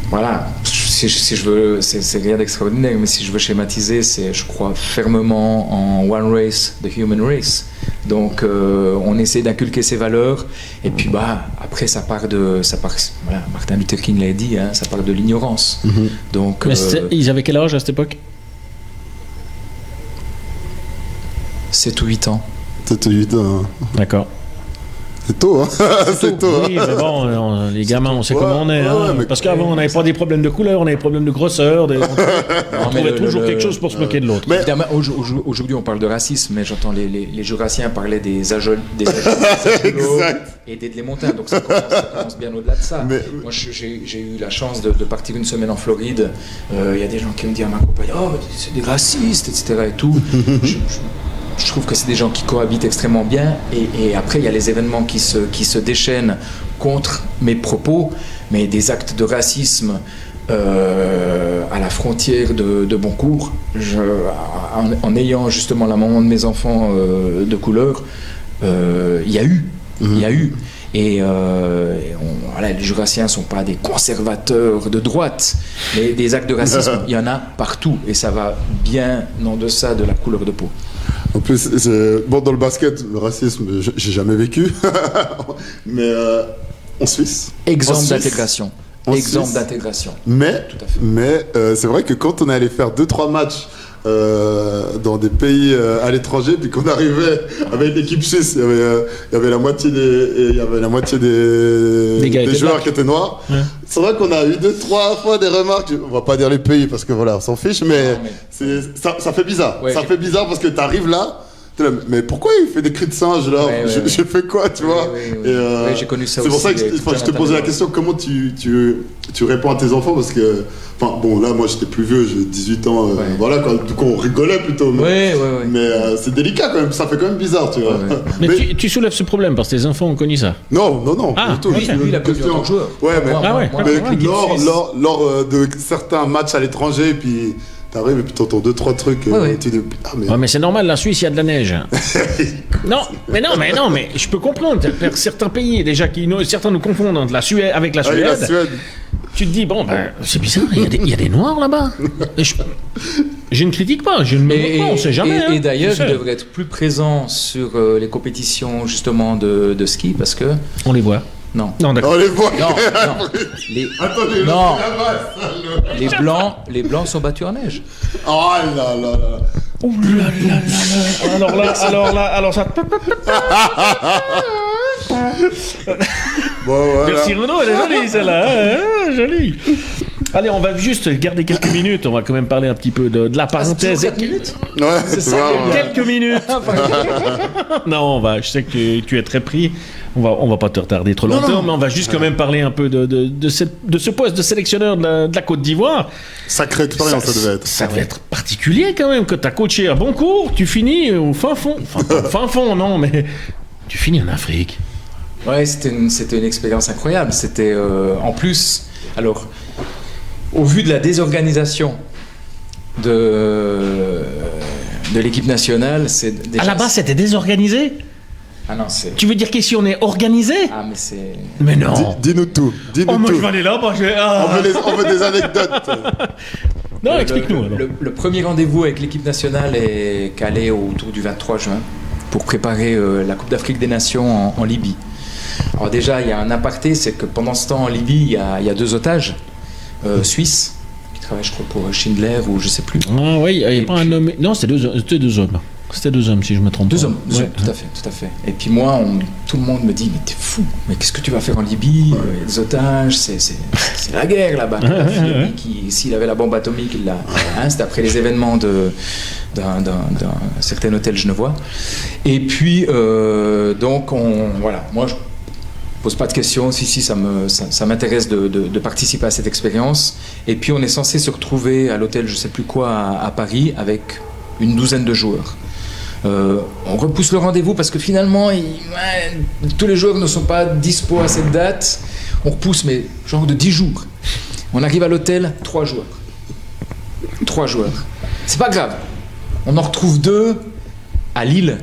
Voilà, si je veux, c'est rien d'extraordinaire, mais si je veux schématiser, je crois fermement en one race, the human race. Donc on essaie d'inculquer ces valeurs, et puis après ça part voilà, Martin Luther King l'a dit, ça part de l'ignorance. Donc mais ils avaient quel âge à cette époque? 7 ou 8 ans. 7 ou 8 ans. D'accord. C'est tôt, c'est tôt. Oui, mais bon, les gamins, on sait comment on est. Parce qu'avant, on n'avait pas des problèmes de couleur, on avait des problèmes de grosseur. On trouvait toujours quelque chose pour se moquer de l'autre. Mais évidemment, aujourd'hui, on parle de racisme, mais j'entends les Jurassiens parler des ajols et des Lémontins. Donc ça commence bien au-delà de ça. Mais moi, j'ai eu la chance de partir une semaine en Floride. Il y a des gens qui me disent à ma compagne, c'est des racistes, etc. et tout. Je trouve que c'est des gens qui cohabitent extrêmement bien, et après il y a les événements qui se déchaînent contre mes propos, mais des actes de racisme à la frontière de Boncourt, en ayant justement la maman de mes enfants de couleur, il y a eu. Et voilà, les Jurassiens ne sont pas des conservateurs de droite, mais des actes de racisme, il y en a partout, et ça va bien en deçà de la couleur de peau. En plus, dans le basket, le racisme, j'ai jamais vécu, mais en Suisse. Exemple d'intégration. Mais c'est vrai que quand on est allé faire 2-3 matchs dans des pays à l'étranger, puis qu'on arrivait avec l'équipe suisse, il y avait la moitié des joueurs qui étaient noirs. Ouais. C'est vrai qu'on a eu 2-3 fois des remarques, on va pas dire les pays parce que voilà, on s'en fiche, mais ça fait bizarre. Ouais, ça fait bizarre parce que tu arrives là, Mais pourquoi il fait des cris de singe là? J'ai fait quoi, tu vois? Oui, j'ai connu ça aussi. C'est pour ça que je te posais la question, comment tu réponds à tes enfants, parce que, enfin bon, là moi j'étais plus vieux, j'ai 18 ans, voilà quoi, du coup on rigolait plutôt. Mais c'est délicat quand même, ça fait quand même bizarre, tu vois. Mais tu soulèves ce problème parce que tes enfants ont connu ça? Non, ah, du tout. Lui, il a connu en tant que joueur. Mais lors de certains matchs à l'étranger, puis t'arrives et puis t'entends 2-3 trucs. Tu dis, mais c'est normal, la Suisse, il y a de la neige. non, mais je peux comprendre. Certains pays, déjà, certains nous confondent entre la Suède avec la Suède. Tu te dis, bon, c'est bizarre, il y a des Noirs là-bas. Je ne critique pas, je ne me moque pas, on ne sait jamais. Et d'ailleurs, il devrait être plus présent sur les compétitions, justement, de ski, parce que... On les voit. Non. Non, d'accord. On les voit. Non. Attendez, non. Les blancs sont battus en neige. Oh là là là. Oh là là. Alors ça. Bon, voilà. Merci Renaud, elle est jolie celle-là, jolie. Allez, on va juste garder quelques minutes. On va quand même parler un petit peu de la parenthèse. 4 minutes. Ouais, c'est ça. Quelques minutes. Non, je sais que tu es très pris. On va pas te retarder trop longtemps, mais on va juste quand même parler un peu de ce poste de sélectionneur de la Côte d'Ivoire. Sacrée expérience, ça devait être. Ça devait être particulier quand même, que tu as coaché à Boncourt, tu finis au fin fond. Enfin, fin fond, non, mais tu finis en Afrique. Ouais, c'était une expérience incroyable. C'était en plus, alors, au vu de la désorganisation de l'équipe nationale, c'est déjà... À la base, c'était désorganisé? Ah non, c'est... Tu veux dire qu'ici on est organisé? Ah mais c'est... Mais non. Dis-nous tout. Moi je vais aller là, on veut des anecdotes. Non, explique-nous alors. Le premier rendez-vous avec l'équipe nationale est calé autour du 23 juin pour préparer la Coupe d'Afrique des Nations en Libye. Alors déjà, il y a un aparté, c'est que pendant ce temps en Libye, il y a 2 otages suisses qui travaillent, je crois, pour Schindler ou je sais plus. Ah oui, il n'y a pas un homme... Non, c'était 2 hommes. C'était 2 hommes, si je me trompe pas. 2 hommes, tout à fait. Et puis moi, tout le monde me dit, mais t'es fou, mais qu'est-ce que tu vas faire en Libye? Il y a des otages, c'est la guerre là-bas. S'il avait la bombe atomique, il l'a. C'était après les événements d'un certain hôtel genevois. Et puis, donc, voilà, moi, je pose pas de questions. Si, ça m'intéresse de participer à cette expérience. Et puis, on est censé se retrouver à l'hôtel, je sais plus quoi, à Paris, avec une 12aine de joueurs. On repousse le rendez-vous parce que finalement tous les joueurs ne sont pas dispo à cette date. On repousse, mais genre de 10 jours. On arrive à l'hôtel, 3 joueurs. C'est pas grave. On en retrouve 2 à Lille.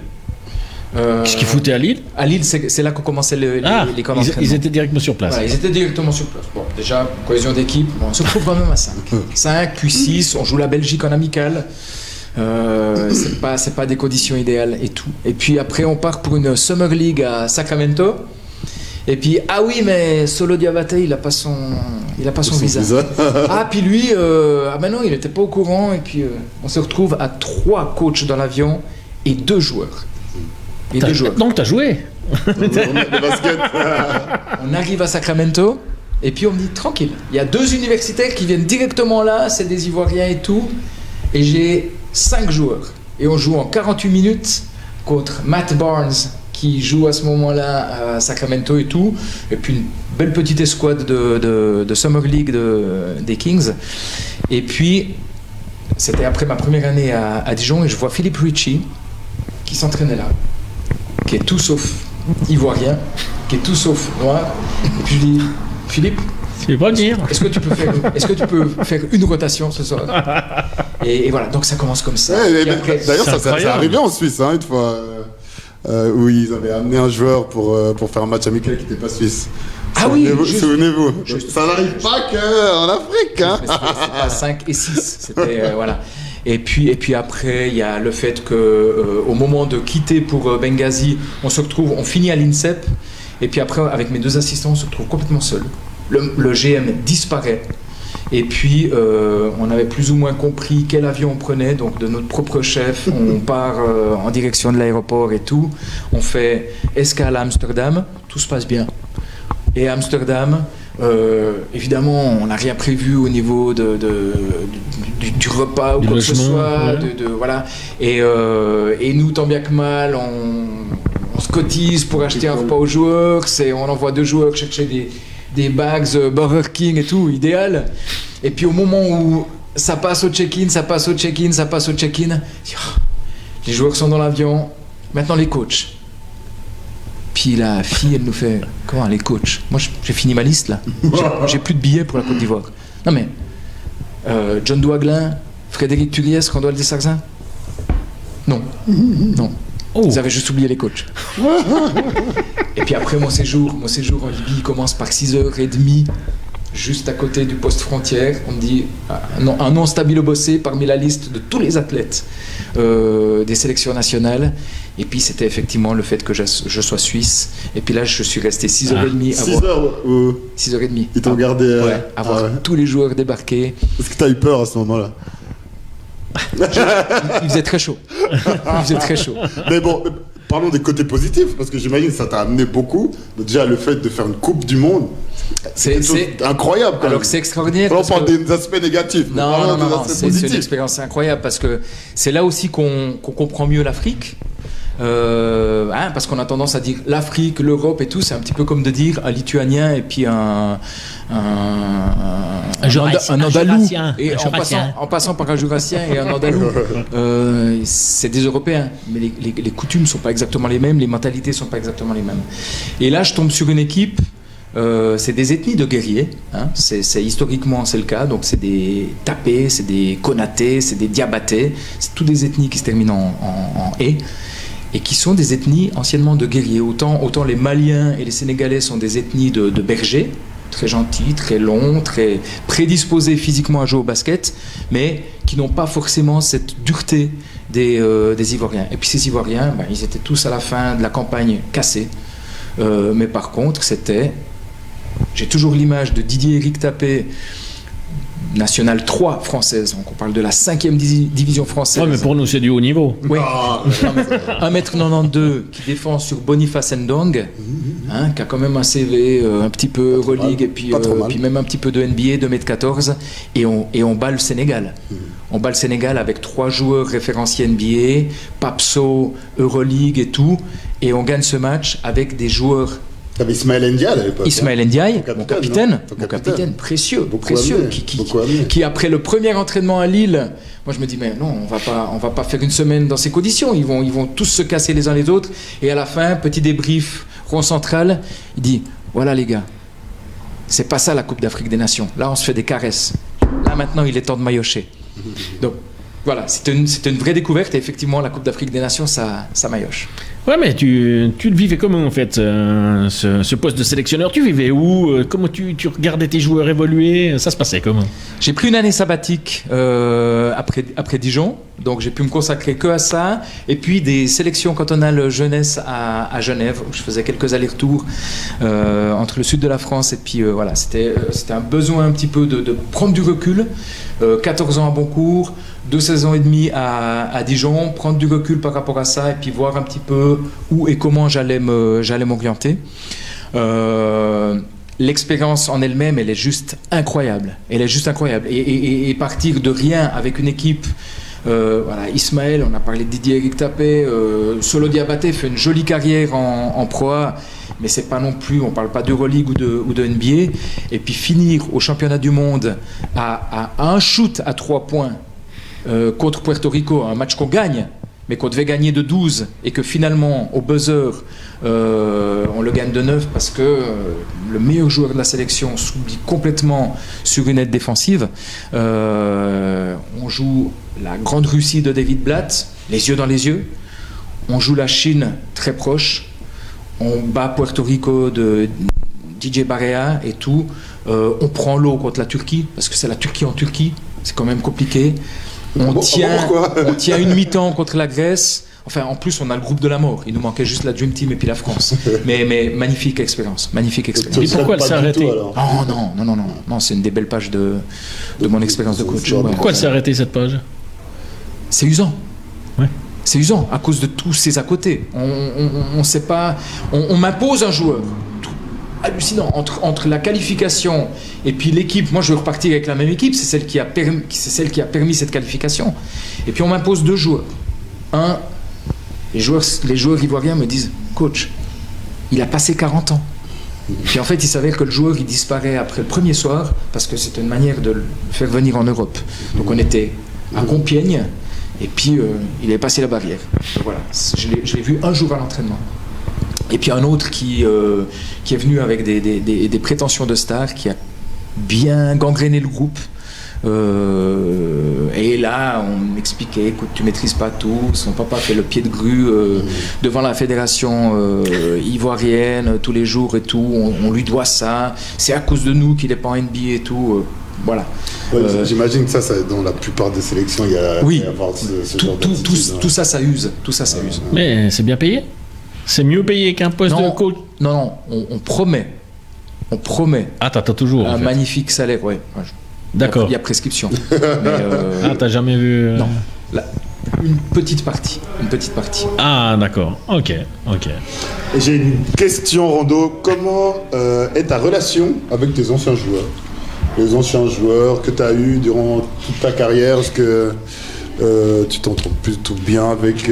Qu'est-ce qu'ils foutaient à Lille? À Lille, c'est là qu'on commençait les camps d'entraînement. Ils étaient directement sur place. Voilà, ils étaient directement sur place. Bon, déjà, cohésion d'équipe, on se retrouve quand même à 5. 5, puis 6, on joue la Belgique en amical. C'est pas des conditions idéales et tout. Et puis après, on part pour une Summer League à Sacramento. Et puis, ah oui, mais Solo Diabaté, il a pas son visa. Puis lui, ben non, il n'était pas au courant. Et puis, on se retrouve à 3 coachs dans l'avion et 2 joueurs. Donc, t'as joué. On arrive à Sacramento. Et puis, on me dit, tranquille. Il y a 2 universitaires qui viennent directement là. C'est des Ivoiriens et tout. Et j'ai 5 joueurs. Et on joue en 48 minutes contre Matt Barnes, qui joue à ce moment-là à Sacramento et tout. Et puis une belle petite escouade de Summer League des Kings. Et puis, c'était après ma première année à Dijon, et je vois Philippe Ricci, qui s'entraînait là, qui est tout sauf ivoirien, qui est tout sauf noir. Et puis je dis, Philippe, est-ce que tu peux faire une rotation ce soir? Et voilà, donc ça commence comme ça. D'ailleurs, ça est arrivé en Suisse, une fois, où ils avaient amené un joueur pour faire un match amical qui n'était pas suisse. Souvenez-vous. Ça n'arrive pas qu'en Afrique. C'était pas 5 et 6. C'était, voilà. Et puis après, il y a le fait qu'au moment de quitter pour Benghazi, on finit à l'INSEP. Et puis après, avec mes 2 assistants, on se retrouve complètement seul. Le GM disparaît. Et puis, on avait plus ou moins compris quel avion on prenait, donc de notre propre chef. On part en direction de l'aéroport et tout. On fait escale à Amsterdam, tout se passe bien. Et à Amsterdam, Évidemment, on n'a rien prévu au niveau du repas ou quoi que ce soit. Voilà. Et nous, tant bien que mal, on se cotise pour acheter un repas aux joueurs. On envoie 2 joueurs chercher des bags Burger King et tout, idéal. Et puis au moment où ça passe au check-in, les joueurs sont dans l'avion, maintenant les coachs. Puis la fille, elle nous fait, comment les coachs? Moi, j'ai fini ma liste là. J'ai plus de billets pour la Côte d'Ivoire. Non mais, John Douaglin, Frédéric Turiès, Randall Desarzins? Non. Non. Oh. Ils avaient juste oublié les coachs. Et puis après mon séjour en Libye commence par 6h30, juste à côté du poste frontière. On me dit un nom stabile bossé parmi la liste de tous les athlètes des sélections nationales. Et puis c'était effectivement le fait que je sois suisse. Et puis là je suis resté 6h30 6h30. Ils t'ont gardé à voir tous les joueurs débarquer. Est-ce que tu as eu peur à ce moment-là? Il faisait très chaud. Mais bon, parlons des côtés positifs, parce que j'imagine que ça t'a amené beaucoup. Déjà, le fait de faire une Coupe du Monde, c'est incroyable. Alors que c'est extraordinaire. On parle des aspects négatifs. Non, c'est une expérience incroyable, parce que c'est là aussi qu'on comprend mieux l'Afrique. Parce qu'on a tendance à dire l'Afrique, l'Europe et tout, c'est un petit peu comme de dire un Lituanien et puis un Andalou, et en passant par un Jurassien et un Andalou. C'est des Européens, mais les coutumes ne sont pas exactement les mêmes, les mentalités ne sont pas exactement les mêmes. Et là, je tombe sur une équipe. C'est des ethnies de guerriers, historiquement c'est le cas, donc c'est des Tapés, c'est des Konatés, c'est des Diabatés, c'est toutes des ethnies qui se terminent en « et ». Et qui sont des ethnies anciennement de guerriers. Autant les Maliens et les Sénégalais sont des ethnies de bergers, très gentils, très longs, très prédisposés physiquement à jouer au basket, mais qui n'ont pas forcément cette dureté des Ivoiriens. Et puis ces Ivoiriens, ils étaient tous à la fin de la campagne cassés. Mais par contre, j'ai toujours l'image de Didier-Éric Tapé, Nationale 3 française, donc on parle de la 5e division française. Ouais, mais pour nous c'est du haut niveau. Oui. 1m92 qui défend sur Boniface Ndong, qui a quand même un CV un petit peu Euroleague et puis même un petit peu de NBA, 2m14, et on bat le Sénégal. On bat le Sénégal avec 3 joueurs référenciés NBA, Papso, Euroleague et tout, et on gagne ce match avec des joueurs. T'avais Ismaël Ndiaye à l'époque. Ismaël Ndiaye, mon capitaine, précieux, qui après le premier entraînement à Lille, moi je me dis mais non, on va pas faire une semaine dans ces conditions, ils vont tous se casser les uns les autres. Et à la fin, petit débrief, rond central, il dit voilà les gars, c'est pas ça la Coupe d'Afrique des Nations. Là on se fait des caresses. Là maintenant il est temps de maillotcher. Donc voilà, c'était une vraie découverte et effectivement la Coupe d'Afrique des Nations ça maillotche. Ouais, mais tu le vivais comment en fait, ce poste de sélectionneur? Tu vivais où? Comment tu regardais tes joueurs évoluer? Ça se passait comment? J'ai pris une année sabbatique après Dijon, donc j'ai pu me consacrer que à ça. Et puis des sélections cantonales jeunesse à Genève, où je faisais quelques allers-retours entre le sud de la France. Et puis voilà, c'était un besoin un petit peu de prendre du recul. 14 ans à Boncourt, 2 saisons et demie à Dijon, prendre du recul par rapport à ça et puis voir un petit peu où et comment j'allais m'orienter. L'expérience en elle-même, elle est juste incroyable. Et partir de rien avec une équipe, Ismaël, on a parlé de Didier-Éric Tapé, Solo Diabaté fait une jolie carrière en Pro A, mais c'est pas non plus, on parle pas d'Euroleague ou de NBA. Et puis finir au championnat du monde à un shoot à 3 points contre Puerto Rico, un match qu'on gagne, mais qu'on devait gagner de 12 et que finalement au buzzer on le gagne de 9 parce que le meilleur joueur de la sélection s'oublie complètement sur une aide défensive. On joue la grande Russie de David Blatt, les yeux dans les yeux. On joue la Chine très proche. On bat Puerto Rico de DJ Barea et tout. On prend l'eau contre la Turquie parce que c'est la Turquie en Turquie. C'est quand même compliqué. On tient une mi-temps contre la Grèce. Enfin, en plus, on a le groupe de la mort. Il nous manquait juste la Dream Team et puis la France. mais magnifique expérience. Et pourquoi elle s'est arrêtée? Non, c'est une des belles pages de mon expérience de coach. Pourquoi elle s'est arrêtée cette page? C'est usant. Ouais. C'est usant à cause de tous ces à côté. On sait pas. On m'impose un joueur. hallucinant. Entre la qualification et puis l'équipe, moi je veux repartir avec la même équipe, c'est celle qui a permis cette qualification. Et puis on m'impose 2 joueurs. Les joueurs ivoiriens me disent, coach, il a passé 40 ans. Puis en fait, il s'avère que le joueur, il disparaît après le premier soir, parce que c'était une manière de le faire venir en Europe. Donc on était à Compiègne, et puis il est passé la barrière. Donc voilà, je l'ai vu un jour à l'entraînement. Et puis un autre qui est venu avec des prétentions de star, qui a bien gangréné le groupe. Et là, on m'expliquait, écoute, tu maîtrises pas tout. Son papa fait le pied de grue devant la fédération ivoirienne tous les jours et tout. On lui doit ça. C'est à cause de nous qu'il est pas en NBA et tout. Voilà. Ouais, j'imagine que ça, dans la plupart des sélections, il y a tout ça, ça use. Tout ça, ça use. Mais c'est bien payé. C'est mieux payé qu'un poste de coach. Non, on promet. On promet. Ah, t'attends toujours. Un magnifique salaire, ouais. D'accord. Il y a prescription. Mais, t'as jamais vu Non. Une petite partie. Ah, d'accord. Ok. J'ai une question, Rondo. Comment est ta relation avec tes anciens joueurs? Les anciens joueurs que tu as eus durant toute ta carrière, est-ce que tu t'entends plutôt bien avec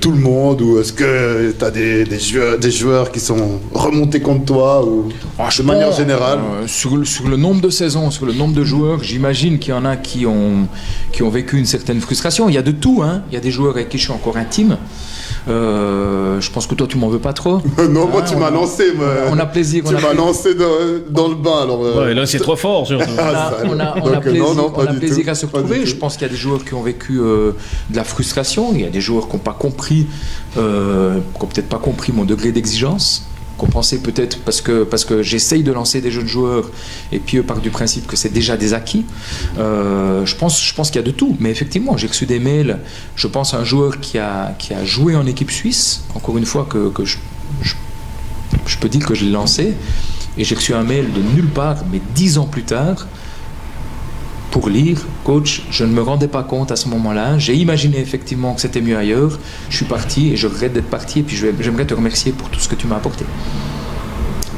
tout le monde, ou est-ce que tu as des joueurs qui sont remontés contre toi, ou de manière générale? Sur le nombre de saisons, sur le nombre de joueurs, j'imagine qu'il y en a qui ont vécu une certaine frustration. Il y a de tout, hein. Il y a des joueurs avec qui je suis encore intime. Je pense que toi tu m'en veux pas trop. Non, moi tu m'as lancé. On a plaisir. Tu m'as lancé dans le bain. Alors, ouais, là c'est trop fort surtout. On a plaisir à se retrouver. Je pense qu'il y a des joueurs qui ont vécu de la frustration. Il y a des joueurs qui n'ont pas compris, qui n'ont peut-être pas compris mon degré d'exigence. Compenser peut-être parce que j'essaye de lancer des jeunes joueurs et puis eux partent du principe que c'est déjà des acquis. Je pense qu'il y a de tout, mais effectivement j'ai reçu des mails. Je pense à un joueur qui a joué en équipe suisse, encore une fois que je peux dire que je l'ai lancé, et j'ai reçu un mail de nulle part, mais 10 ans plus tard, pour lire, coach, je ne me rendais pas compte à ce moment-là, j'ai imaginé effectivement que c'était mieux ailleurs, je suis parti et je regrette d'être parti, et puis j'aimerais te remercier pour tout ce que tu m'as apporté.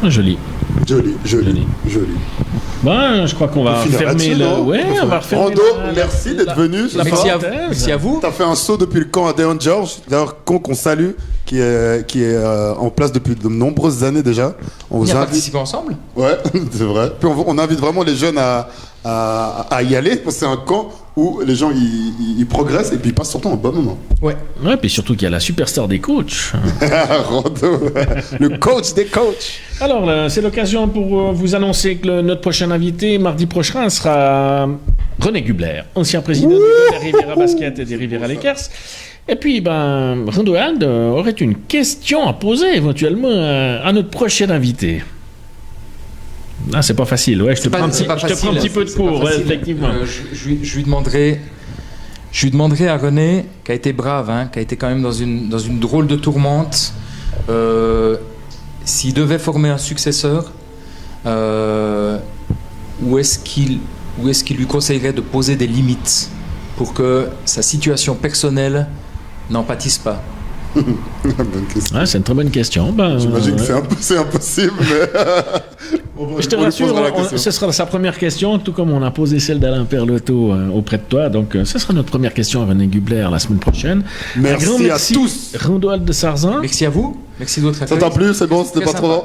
Joli. Bon, je crois qu'on va fermer le... Ouais, on va refermer Rondo, merci d'être venu. Merci à vous. T'as fait un saut depuis le camp à Deon George, d'ailleurs qu'on salue, qui est en place depuis de nombreuses années déjà. On a participé ensemble. Ouais, c'est vrai. Puis on invite vraiment les jeunes à y aller, parce que c'est un camp où les gens ils progressent et puis ils passent surtout un bon moment. Ouais, puis surtout qu'il y a la superstar des coachs. Rondo, le coach des coachs. Alors, c'est l'occasion pour vous annoncer que notre prochain invité, mardi prochain, sera René Gubler, ancien président des Riviera Basket et des Riviera Lakers. Et puis, Rondoald aurait une question à poser éventuellement à notre prochain invité. Ah, c'est pas facile, ouais, je te prends un petit peu de cours, ouais, effectivement. Je lui demanderai à René, qui a été brave, hein, qui a été quand même dans une drôle de tourmente, s'il devait former un successeur, où est-ce qu'il lui conseillerait de poser des limites pour que sa situation personnelle n'en pâtisse pas? Bonne question. Ah, c'est une très bonne question. J'imagine que c'est impossible, mais... Je te rassure, ce sera sa première question, tout comme on a posé celle d'Alain Perlotto auprès de toi. Donc, ce sera notre première question à René Gubler la semaine prochaine. Merci à tous. Rondoald de Sarzin. Merci à vous. Merci de votre accueil. Ça t'a plu? C'est bon, c'était pas trop long.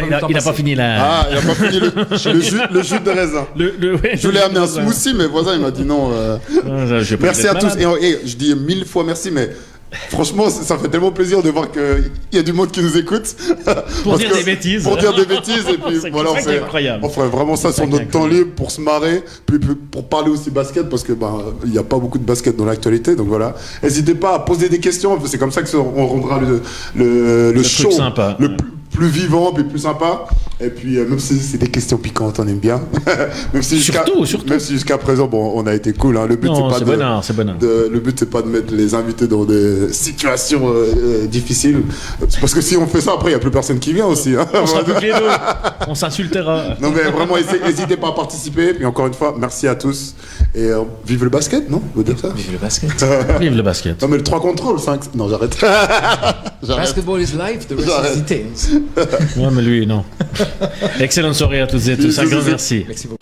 Il n'a pas fini là. Ah, il n'a pas fini le jus de raisin. Je voulais amener un smoothie, mais le voisin il m'a dit non. Merci à tous. Et je dis 1000 fois merci, mais franchement, ça fait tellement plaisir de voir qu'il y a du monde qui nous écoute. Pour dire des bêtises. Et puis voilà, on ferait vraiment ça sur notre temps libre pour se marrer, puis pour parler aussi basket, parce que il n'y a pas beaucoup de basket dans l'actualité. Donc voilà. N'hésitez pas à poser des questions. C'est comme ça qu'on rendra le show sympa. le plus vivant, puis plus sympa. Et puis, même si c'est des questions piquantes, on aime bien. Même si surtout. Même si jusqu'à présent, bon, on a été cool. Hein. Le but, c'est pas de mettre les invités dans des situations difficiles. Parce que si on fait ça, après, il n'y a plus personne qui vient aussi. Hein. On sera plus que les deux. On s'insultera. Non, mais vraiment, n'hésitez pas à participer. Puis encore une fois, merci à tous. Et vive le basket, non? Vous dire ça? Vive le basket. Vive le basket. Non, mais le 3 contre 1, le 5. Non, j'arrête. Basketball is life, the rest is details. Ouais, mais lui, non. Excellente soirée à toutes et tous. Un grand merci. Merci beaucoup.